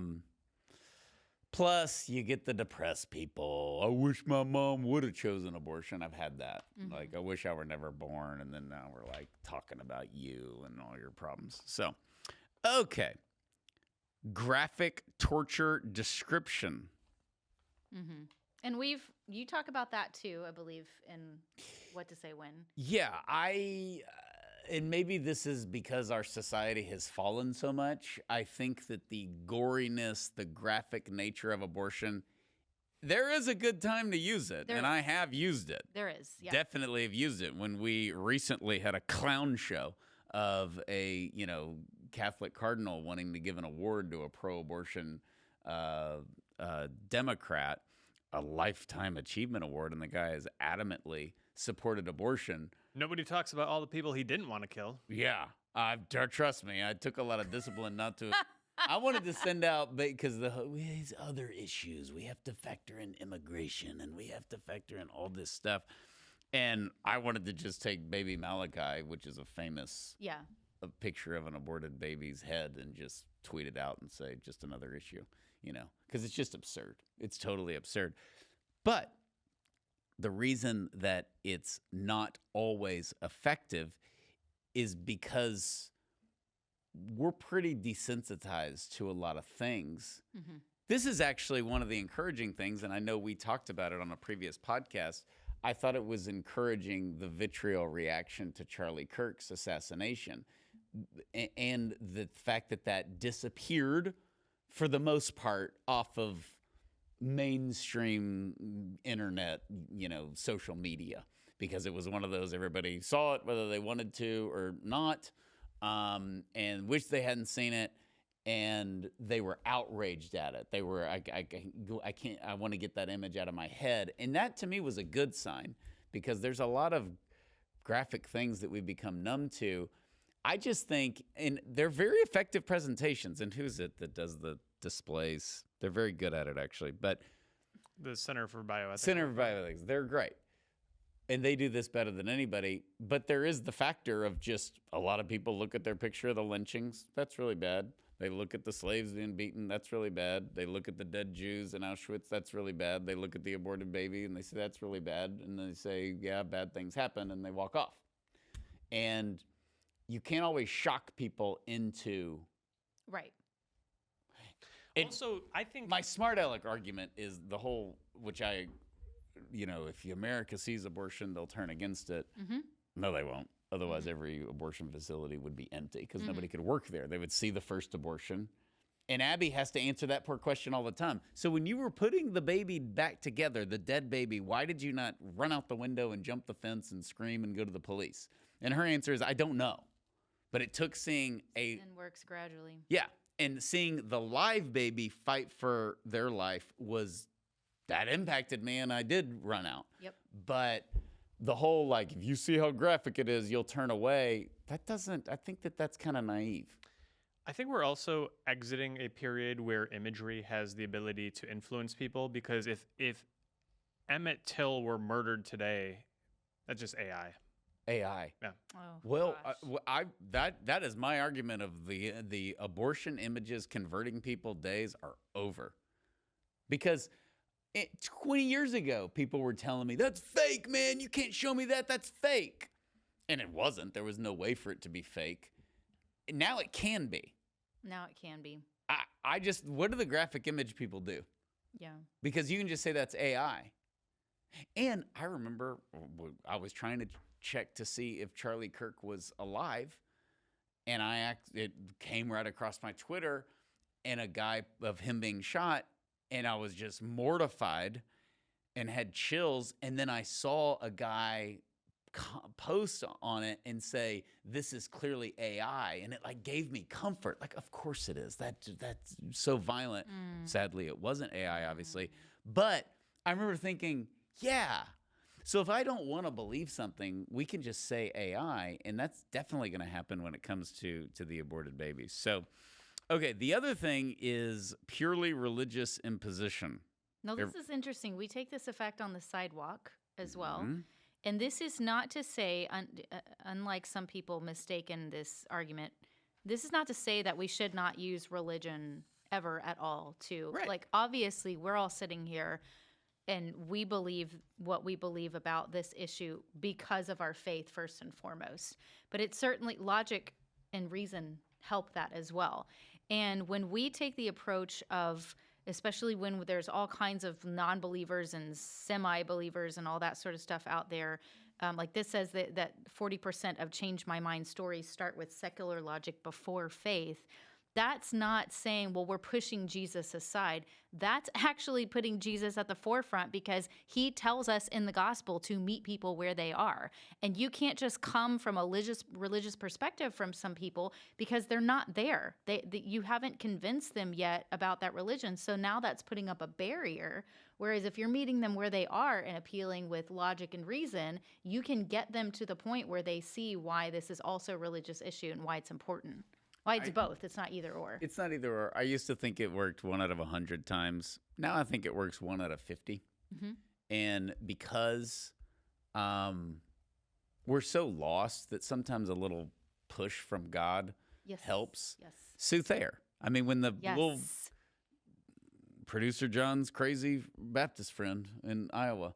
Plus, you get the depressed people. I wish my mom would have chosen abortion. I've had that. Like, I wish I were never born, and then now we're like talking about you and all your problems. So, okay, graphic torture description. Mm-hmm. And you talk about that too, I believe, in What to Say When. Yeah, and maybe this is because our society has fallen so much. I think that the goriness, the graphic nature of abortion, there is a good time to use it, and I have used it. There is, yeah. Definitely have used it. When we recently had a clown show of a, Catholic cardinal wanting to give an award to a pro-abortion Democrat, a Lifetime Achievement Award, and the guy has adamantly supported abortion. Nobody talks about all the people he didn't want to kill. Yeah, trust me, I took a lot of discipline not to. I wanted to send out because these other issues, we have to factor in immigration and we have to factor in all this stuff. And I wanted to just take baby Malachi, which is a famous a picture of an aborted baby's head, and just tweet it out and say, just another issue, because it's just absurd. It's totally absurd. But the reason that it's not always effective is because we're pretty desensitized to a lot of things. Mm-hmm. This is actually one of the encouraging things, and I know we talked about it on a previous podcast. I thought it was encouraging the vitriol reaction to Charlie Kirk's assassination and the fact that that disappeared for the most part off of mainstream internet, social media, because it was one of those everybody saw it whether they wanted to or not, and wished they hadn't seen it, and they were outraged at it. They were, I want to get that image out of my head. And that to me was a good sign, because there's a lot of graphic things that we've become numb to. I just think, and they're very effective presentations. And who's it that does the displays? They're very good at it, actually. But The Center for Bioethics. Center for Bioethics, they're great. And they do this better than anybody. But there is the factor of just a lot of people look at their picture of the lynchings. That's really bad. They look at the slaves being beaten. That's really bad. They look at the dead Jews in Auschwitz. That's really bad. They look at the aborted baby and they say, that's really bad. And they say, yeah, bad things happen. And they walk off. And you can't always shock people into. Right. Also, I think My smart aleck argument is the whole, which if America sees abortion, they'll turn against it. Mm-hmm. No, they won't. Otherwise, every abortion facility would be empty because nobody could work there. They would see the first abortion. And Abby has to answer that poor question all the time. So when you were putting the baby back together, the dead baby, why did you not run out the window and jump the fence and scream and go to the police? And her answer is, I don't know. But it took seeing And works gradually. Yeah. And seeing the live baby fight for their life that impacted me, and I did run out. Yep. But the whole, if you see how graphic it is, you'll turn away. I think that's kind of naive. I think we're also exiting a period where imagery has the ability to influence people, because if Emmett Till were murdered today, that's just AI. AI. Yeah. Oh, Well, gosh. that is my argument of the abortion images converting people days are over. Because 20 years ago, people were telling me, that's fake, man. You can't show me that. That's fake. And it wasn't. There was no way for it to be fake. Now it can be. Now it can be. What do the graphic image people do? Yeah. Because you can just say that's AI. And I remember I was trying to check to see if Charlie Kirk was alive, and it came right across my Twitter, and a guy of him being shot, and I was just mortified and had chills. And then I saw a guy post on it and say, "This is clearly AI," and it like gave me comfort. Like, of course it is. That's so violent. Sadly, it wasn't AI, obviously, but I remember thinking, yeah. So if I don't want to believe something, we can just say AI, and that's definitely going to happen when it comes to the aborted babies. So, okay, the other thing is purely religious imposition. No, this is interesting. We take this effect on the sidewalk as well. Mm-hmm. And this is not to say, unlike some people mistaken this argument, this is not to say that we should not use religion ever at all to, Right. like, obviously we're all sitting here and we believe what we believe about this issue because of our faith first and foremost. But it's certainly logic and reason help that as well. And when we take the approach of, especially when there's all kinds of non-believers and semi-believers and all that sort of stuff out there, like this says that 40% of change my mind stories start with secular logic before faith. That's not saying, well, we're pushing Jesus aside. That's actually putting Jesus at the forefront because he tells us in the gospel to meet people where they are. And you can't just come from a religious perspective from some people because they're not there. You haven't convinced them yet about that religion. So now that's putting up a barrier. Whereas if you're meeting them where they are and appealing with logic and reason, you can get them to the point where they see why this is also a religious issue and why it's important. Why it's both. It's not either or. It's not either or. I used to think it worked 1 out of 100 times. Now I think it works 1 out of 50. Mm-hmm. And because we're so lost that sometimes a little push from God helps. Yes. Sue Thayer. I mean, when the Yes. little producer John's crazy Baptist friend in Iowa,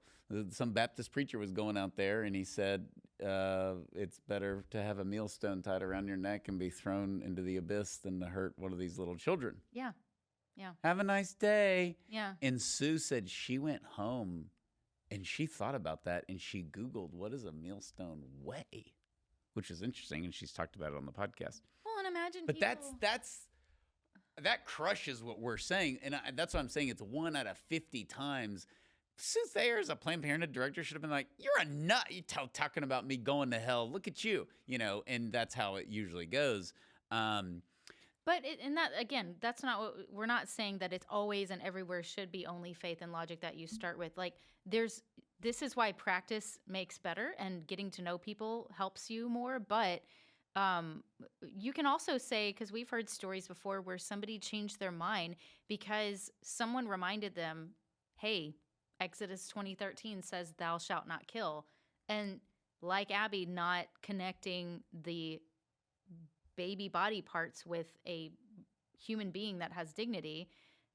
some Baptist preacher was going out there and he said, it's better to have a millstone tied around your neck and be thrown into the abyss than to hurt one of these little children. Yeah. Yeah. Have a nice day. Yeah. And Sue said she went home and she thought about that and she Googled, what does a millstone weigh? Which is interesting. And she's talked about it on the podcast. Well, and imagine But people... that crushes what we're saying. And that's what I'm saying. It's 1 out of 50 times. Sue Thayer, as a Planned Parenthood director, should have been like, you're a nut. You talking about me going to hell. Look at you. And that's how it usually goes. and that, again, that's not what we're not saying that it's always and everywhere should be only faith and logic that you start with. Like this is why practice makes better and getting to know people helps you more. But you can also say, because we've heard stories before where somebody changed their mind because someone reminded them, hey, Exodus 20:13 says, thou shalt not kill. And like Abby, not connecting the baby body parts with a human being that has dignity.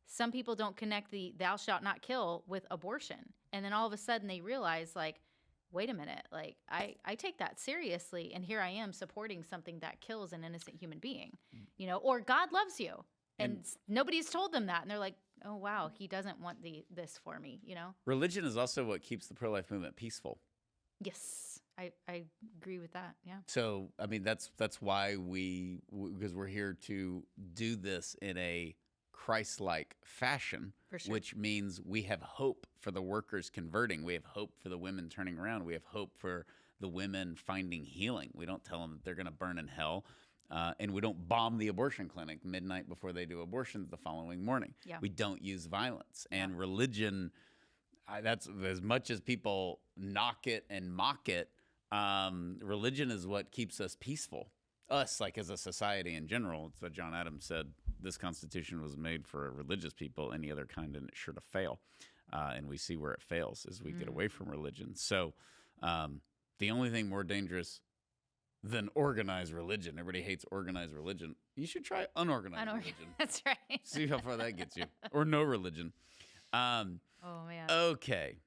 Some people don't connect the thou shalt not kill with abortion. And then all of a sudden they realize, like, wait a minute, like I take that seriously. And here I am supporting something that kills an innocent human being, or God loves you. And nobody's told them that. And they're like, oh, wow, he doesn't want this for me, Religion is also what keeps the pro-life movement peaceful. Yes, I agree with that. Yeah. So, I mean, that's why because we're here to do this in a Christ-like fashion, For sure. which means we have hope for the workers converting. We have hope for the women turning around. We have hope for the women finding healing. We don't tell them that they're going to burn in hell. And we don't bomb the abortion clinic midnight before they do abortions the following morning. Yeah. We don't use violence. And religion, that's as much as people knock it and mock it, religion is what keeps us peaceful. Us, like as a society in general. It's what John Adams said, this Constitution was made for religious people, any other kind, and it's sure to fail. And we see where it fails as we get away from religion. So the only thing more dangerous than organized religion. Everybody hates organized religion. You should try unorganized religion. That's right. See how far that gets you. Or no religion. Oh, man. Okay.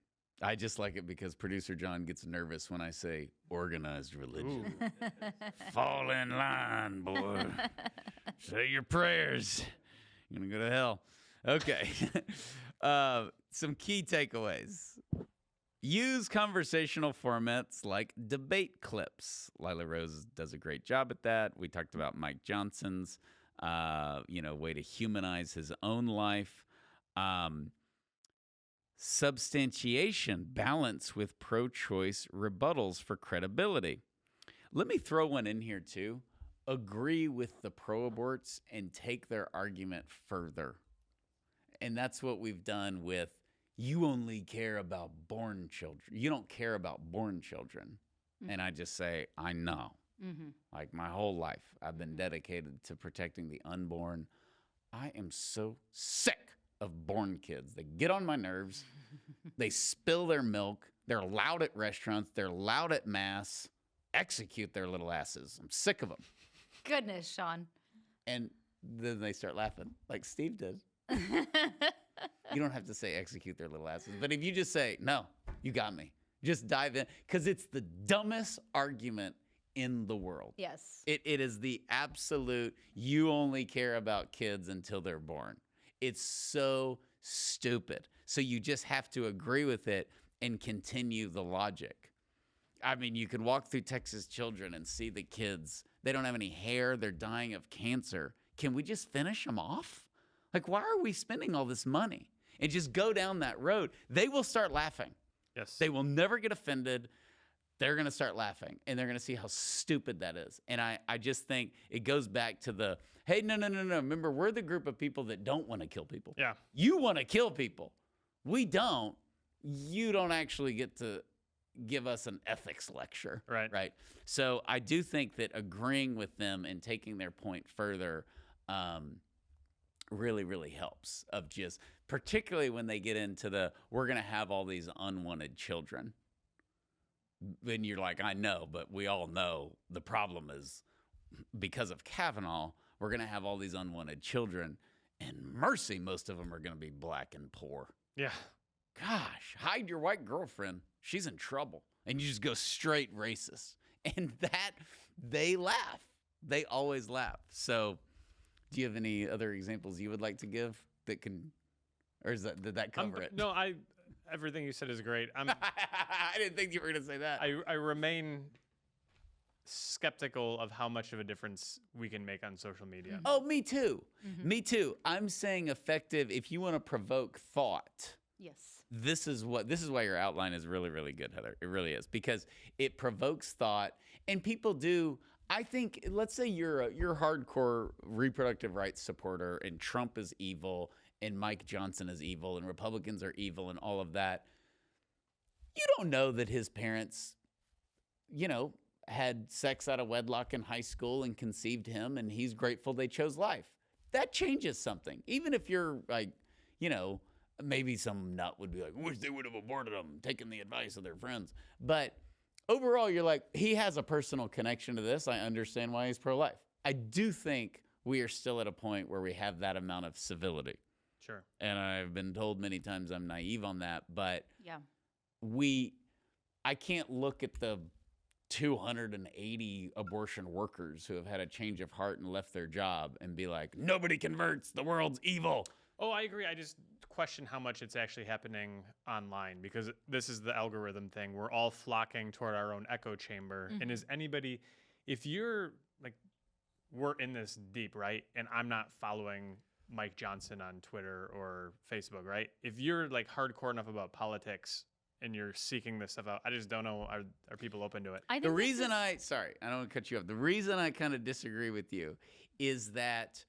I just like it because producer John gets nervous when I say organized religion. Fall in line, boy. Say your prayers. You're going to go to hell. Okay. Some key takeaways. Use conversational formats like debate clips. Lila Rose does a great job at that. We talked about Mike Johnson's, way to humanize his own life. Substantiation, balance with pro-choice rebuttals for credibility. Let me throw one in here too. Agree with the pro-aborts and take their argument further. And that's what we've done with, you only care about born children. You don't care about born children. And I just say, I know. Like my whole life, I've been dedicated to protecting the unborn. I am so sick of born kids. They get on my nerves. They spill their milk. They're loud at restaurants. They're loud at mass. Execute their little asses. I'm sick of them. Goodness, Sean. And then they start laughing like Steve did. You don't have to say execute their little asses. But if you just say, no, you got me. Just dive in. Because it's the dumbest argument in the world. Yes. It is the absolute, you only care about kids until they're born. It's so stupid. So you just have to agree with it and continue the logic. I mean, you can walk through Texas Children and see the kids. They don't have any hair. They're dying of cancer. Can we just finish them off? Like, why are we spending all this money? And just go down that road. They will start laughing. Yes. They will never get offended. They're going to start laughing, and they're going to see how stupid that is. And I just think it goes back to the, hey, no. Remember, we're the group of people that don't want to kill people. Yeah. You want to kill people. We don't. You don't actually get to give us an ethics lecture. Right. So I do think that agreeing with them and taking their point further really, really helps, of just, particularly when they get into the, we're going to have all these unwanted children. Then you're like, I know, but we all know the problem is because of Kavanaugh, we're going to have all these unwanted children, and mercy, most of them are going to be black and poor. Yeah. Gosh, hide your white girlfriend. She's in trouble. And you just go straight racist. And that, they laugh. They always laugh. So do you have any other examples you would like to give that can, or did that cover it? No, everything you said is great. I didn't think you were going to say that. I remain skeptical of how much of a difference we can make on social media. Oh, me too. Me too. I'm saying effective, if you want to provoke thought. Yes. This is why your outline is really, really good, Heather. It really is, because it provokes thought, and people do. I think, let's say you're a hardcore reproductive rights supporter, and Trump is evil, and Mike Johnson is evil, and Republicans are evil, and all of that. You don't know that his parents, had sex out of wedlock in high school and conceived him, and he's grateful they chose life. That changes something. Even if you're like, maybe some nut would be like, wish they would have aborted them, taken the advice of their friends. But overall, you're like, he has a personal connection to this. I understand why he's pro-life. I do think we are still at a point where we have that amount of civility. Sure. And I've been told many times I'm naive on that, but Yeah. I can't look at the 280 abortion workers who have had a change of heart and left their job and be like, nobody converts, the world's evil. Oh, I agree. I just question how much it's actually happening online, because this is the algorithm thing. We're all flocking toward our own echo chamber. And is anybody, if you're like, we're in this deep, right? And I'm not following Mike Johnson on Twitter or Facebook, right? If you're like hardcore enough about politics and you're seeking this stuff out, I just don't know, are people open to it? I think The this reason is- sorry, I don't want to cut you off. The reason I kind of disagree with you is that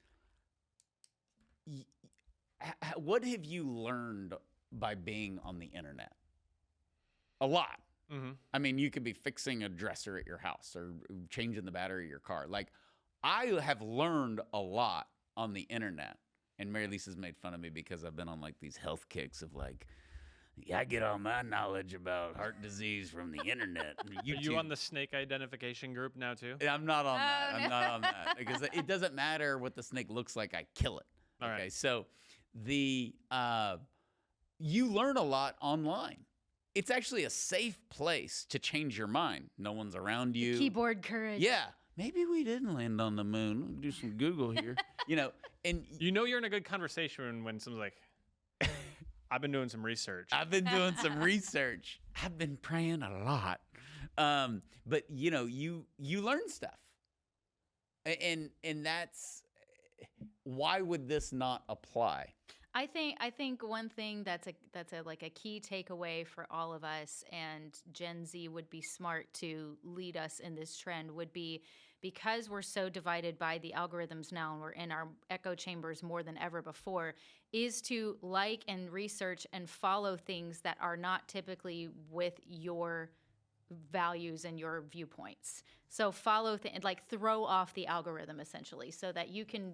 what have you learned by being on the internet? A lot. I mean, you could be fixing a dresser at your house or changing the battery of your car. Like, I have learned a lot on the internet. And Mary Lisa's made fun of me because I've been on like these health kicks of like, yeah, I get all my knowledge about heart disease from the internet. And Are you on the snake identification group now too? I'm not on that. Oh, I'm no. not on that because it doesn't matter what the snake looks like. I kill it. All Okay, right. so you learn a lot online. It's actually a safe place to change your mind. No one's around you. Keyboard courage. Yeah, maybe we didn't land on the moon. We'll do some Google here. And You know you're in a good conversation when someone's like, I've been doing some research. I've been doing some research. I've been praying a lot. But you know, you learn stuff. And that's why would this not apply? I think one thing that's a like a key takeaway for all of us, and Gen Z would be smart to lead us in this trend, would be, because we're so divided by the algorithms now and we're in our echo chambers more than ever before, is to like and research and follow things that are not typically with your values and your viewpoints. So follow like throw off the algorithm essentially, so that you can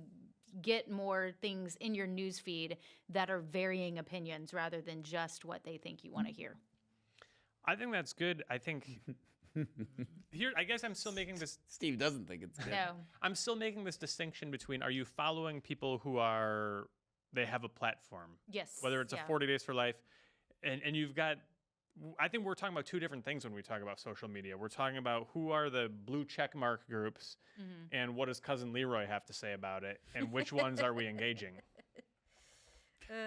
get more things in your news feed that are varying opinions rather than just what they think you want to hear. I think that's good. I think here, I guess I'm still making this. Steve doesn't think it's good. No. I'm still making this distinction between, are you following people who they have a platform? Yes. Whether it's a 40 Days for Life, and you've got, I think we're talking about two different things when we talk about social media. We're talking about who are the blue check mark groups, and what does Cousin Leroy have to say about it, and which ones are we engaging?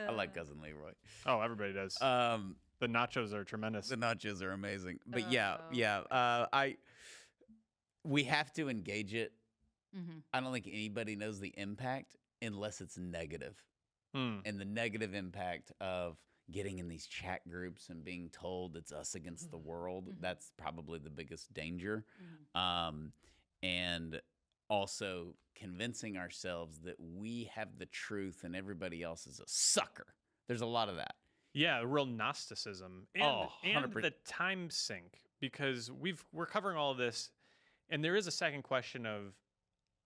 I like Cousin Leroy. Oh, everybody does. The nachos are tremendous. The nachos are amazing. But Oh. We have to engage it. Mm-hmm. I don't think anybody knows the impact unless it's negative. And the negative impact of getting in these chat groups and being told it's us against the world, that's probably the biggest danger. And also convincing ourselves that we have the truth and everybody else is a sucker. There's a lot of that. Yeah, real Gnosticism. And, Oh, and 100%. the time sink, because we're covering all of this, and there is a second question of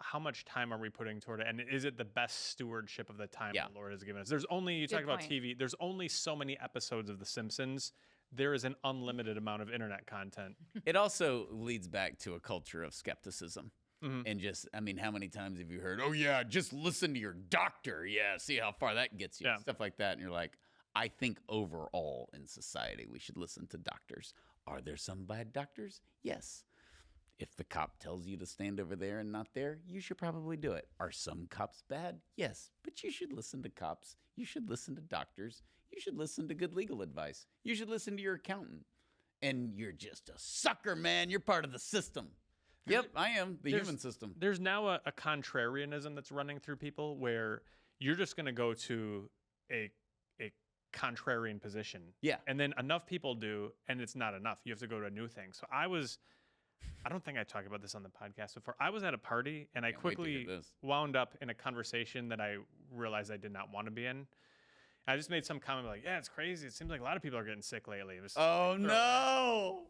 how much time are we putting toward it, and is it the best stewardship of the time Yeah. the Lord has given us? There's only, you Good talk about point. TV, there's only so many episodes of The Simpsons. There is an unlimited amount of internet content. It also leads back to a culture of skepticism. And just, I mean, how many times have you heard, oh, yeah, just listen to your doctor. Yeah, see how far that gets you. Yeah. Stuff like that. And you're like, I think overall in society, we should listen to doctors. Are there some bad doctors? Yes. If the cop tells you to stand over there and not there, you should probably do it. Are some cops bad? Yes. But you should listen to cops. You should listen to doctors. You should listen to good legal advice. You should listen to your accountant. And you're just a sucker, man. You're part of the system. Yep, I am. The human system. There's now a contrarianism that's running through people where you're just going to go to a contrarian position. Yeah. And then enough people do, and it's not enough. You have to go to a new thing. So I don't think I talked about this on the podcast before. I was at a party, and I Can't wait to hear quickly this. wound up in a conversation that I realized I did not want to be in. I just made some comment like, yeah, it's crazy. It seems like a lot of people are getting sick lately. It was Oh, no.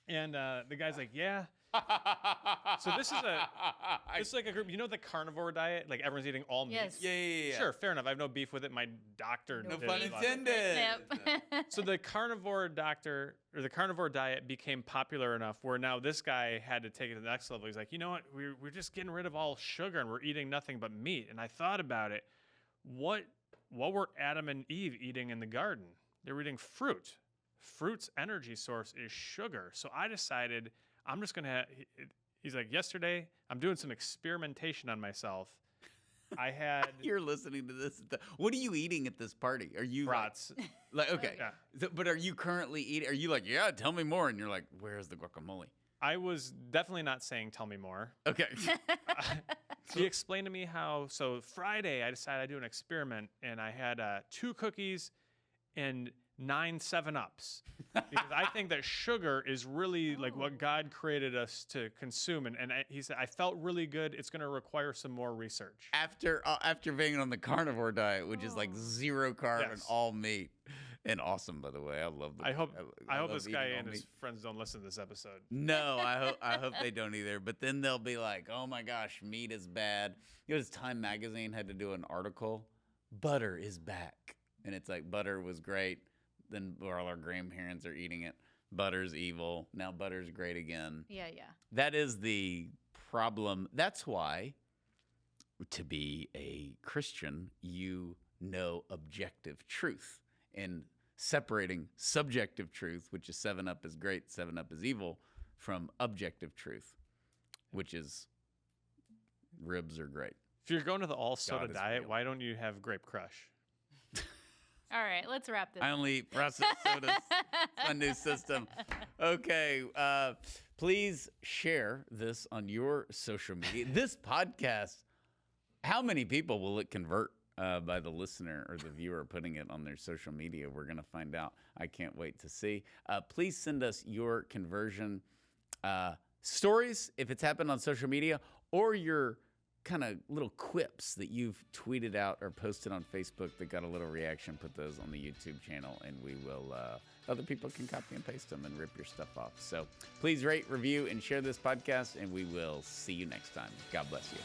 And the guy's like, yeah. So this is like a group. You know the carnivore diet? Like everyone's eating all meat. Yes. Yeah. Sure, fair enough. I have no beef with it. My doctor. No did pun a lot. intended. Yep. So the carnivore diet became popular enough where now this guy had to take it to the next level. He's like, you know what? We're just getting rid of all sugar and we're eating nothing but meat. And I thought about it. What were Adam and Eve eating in the garden? They were eating fruit. Fruit's energy source is sugar. So I decided I'm just going to he's like, yesterday, I'm doing some experimentation on myself. I had You're listening to this. What are you eating at this party? Are you brats. like okay? Yeah. But are you currently eating? Are you like, yeah, tell me more? And you're like, where's the guacamole? I was definitely not saying tell me more. Okay. He explained to me how, so Friday I decided I'd do an experiment and I had 2 cookies and 9 7-Ups. Because I think that sugar is really like what God created us to consume. And he said, I felt really good. It's going to require some more research. after being on the carnivore diet, which is like 0 carb and Yes. all meat, and awesome, by the way. I love the. I hope love this eating guy all and his meat. friends don't listen to this episode. No, I hope they don't either. But then they'll be like, "Oh my gosh, meat is bad." You know, Time Magazine had to do an article. Butter is back, and it's like butter was great. Then all our grandparents are eating it. Butter's evil. Now butter's great again. Yeah. That is the problem. That's why, to be a Christian, you know objective truth. And separating subjective truth, which is 7-Up is great, 7-Up is evil, from objective truth, which is ribs are great. If you're going to the all soda is diet, real. why don't you have Grape Crush? All right, let's wrap this. I only eat processed sodas. It's my new system. Okay. Please share this on your social media. This podcast, how many people will it convert by the listener or the viewer putting it on their social media? We're going to find out. I can't wait to see. Please send us your conversion stories if it's happened on social media, or your kind of little quips that you've tweeted out or posted on Facebook that got a little reaction. Put those on the YouTube channel, and we will, other people can copy and paste them and rip your stuff off. So please rate, review, and share this podcast, and we will see you next time. God bless you.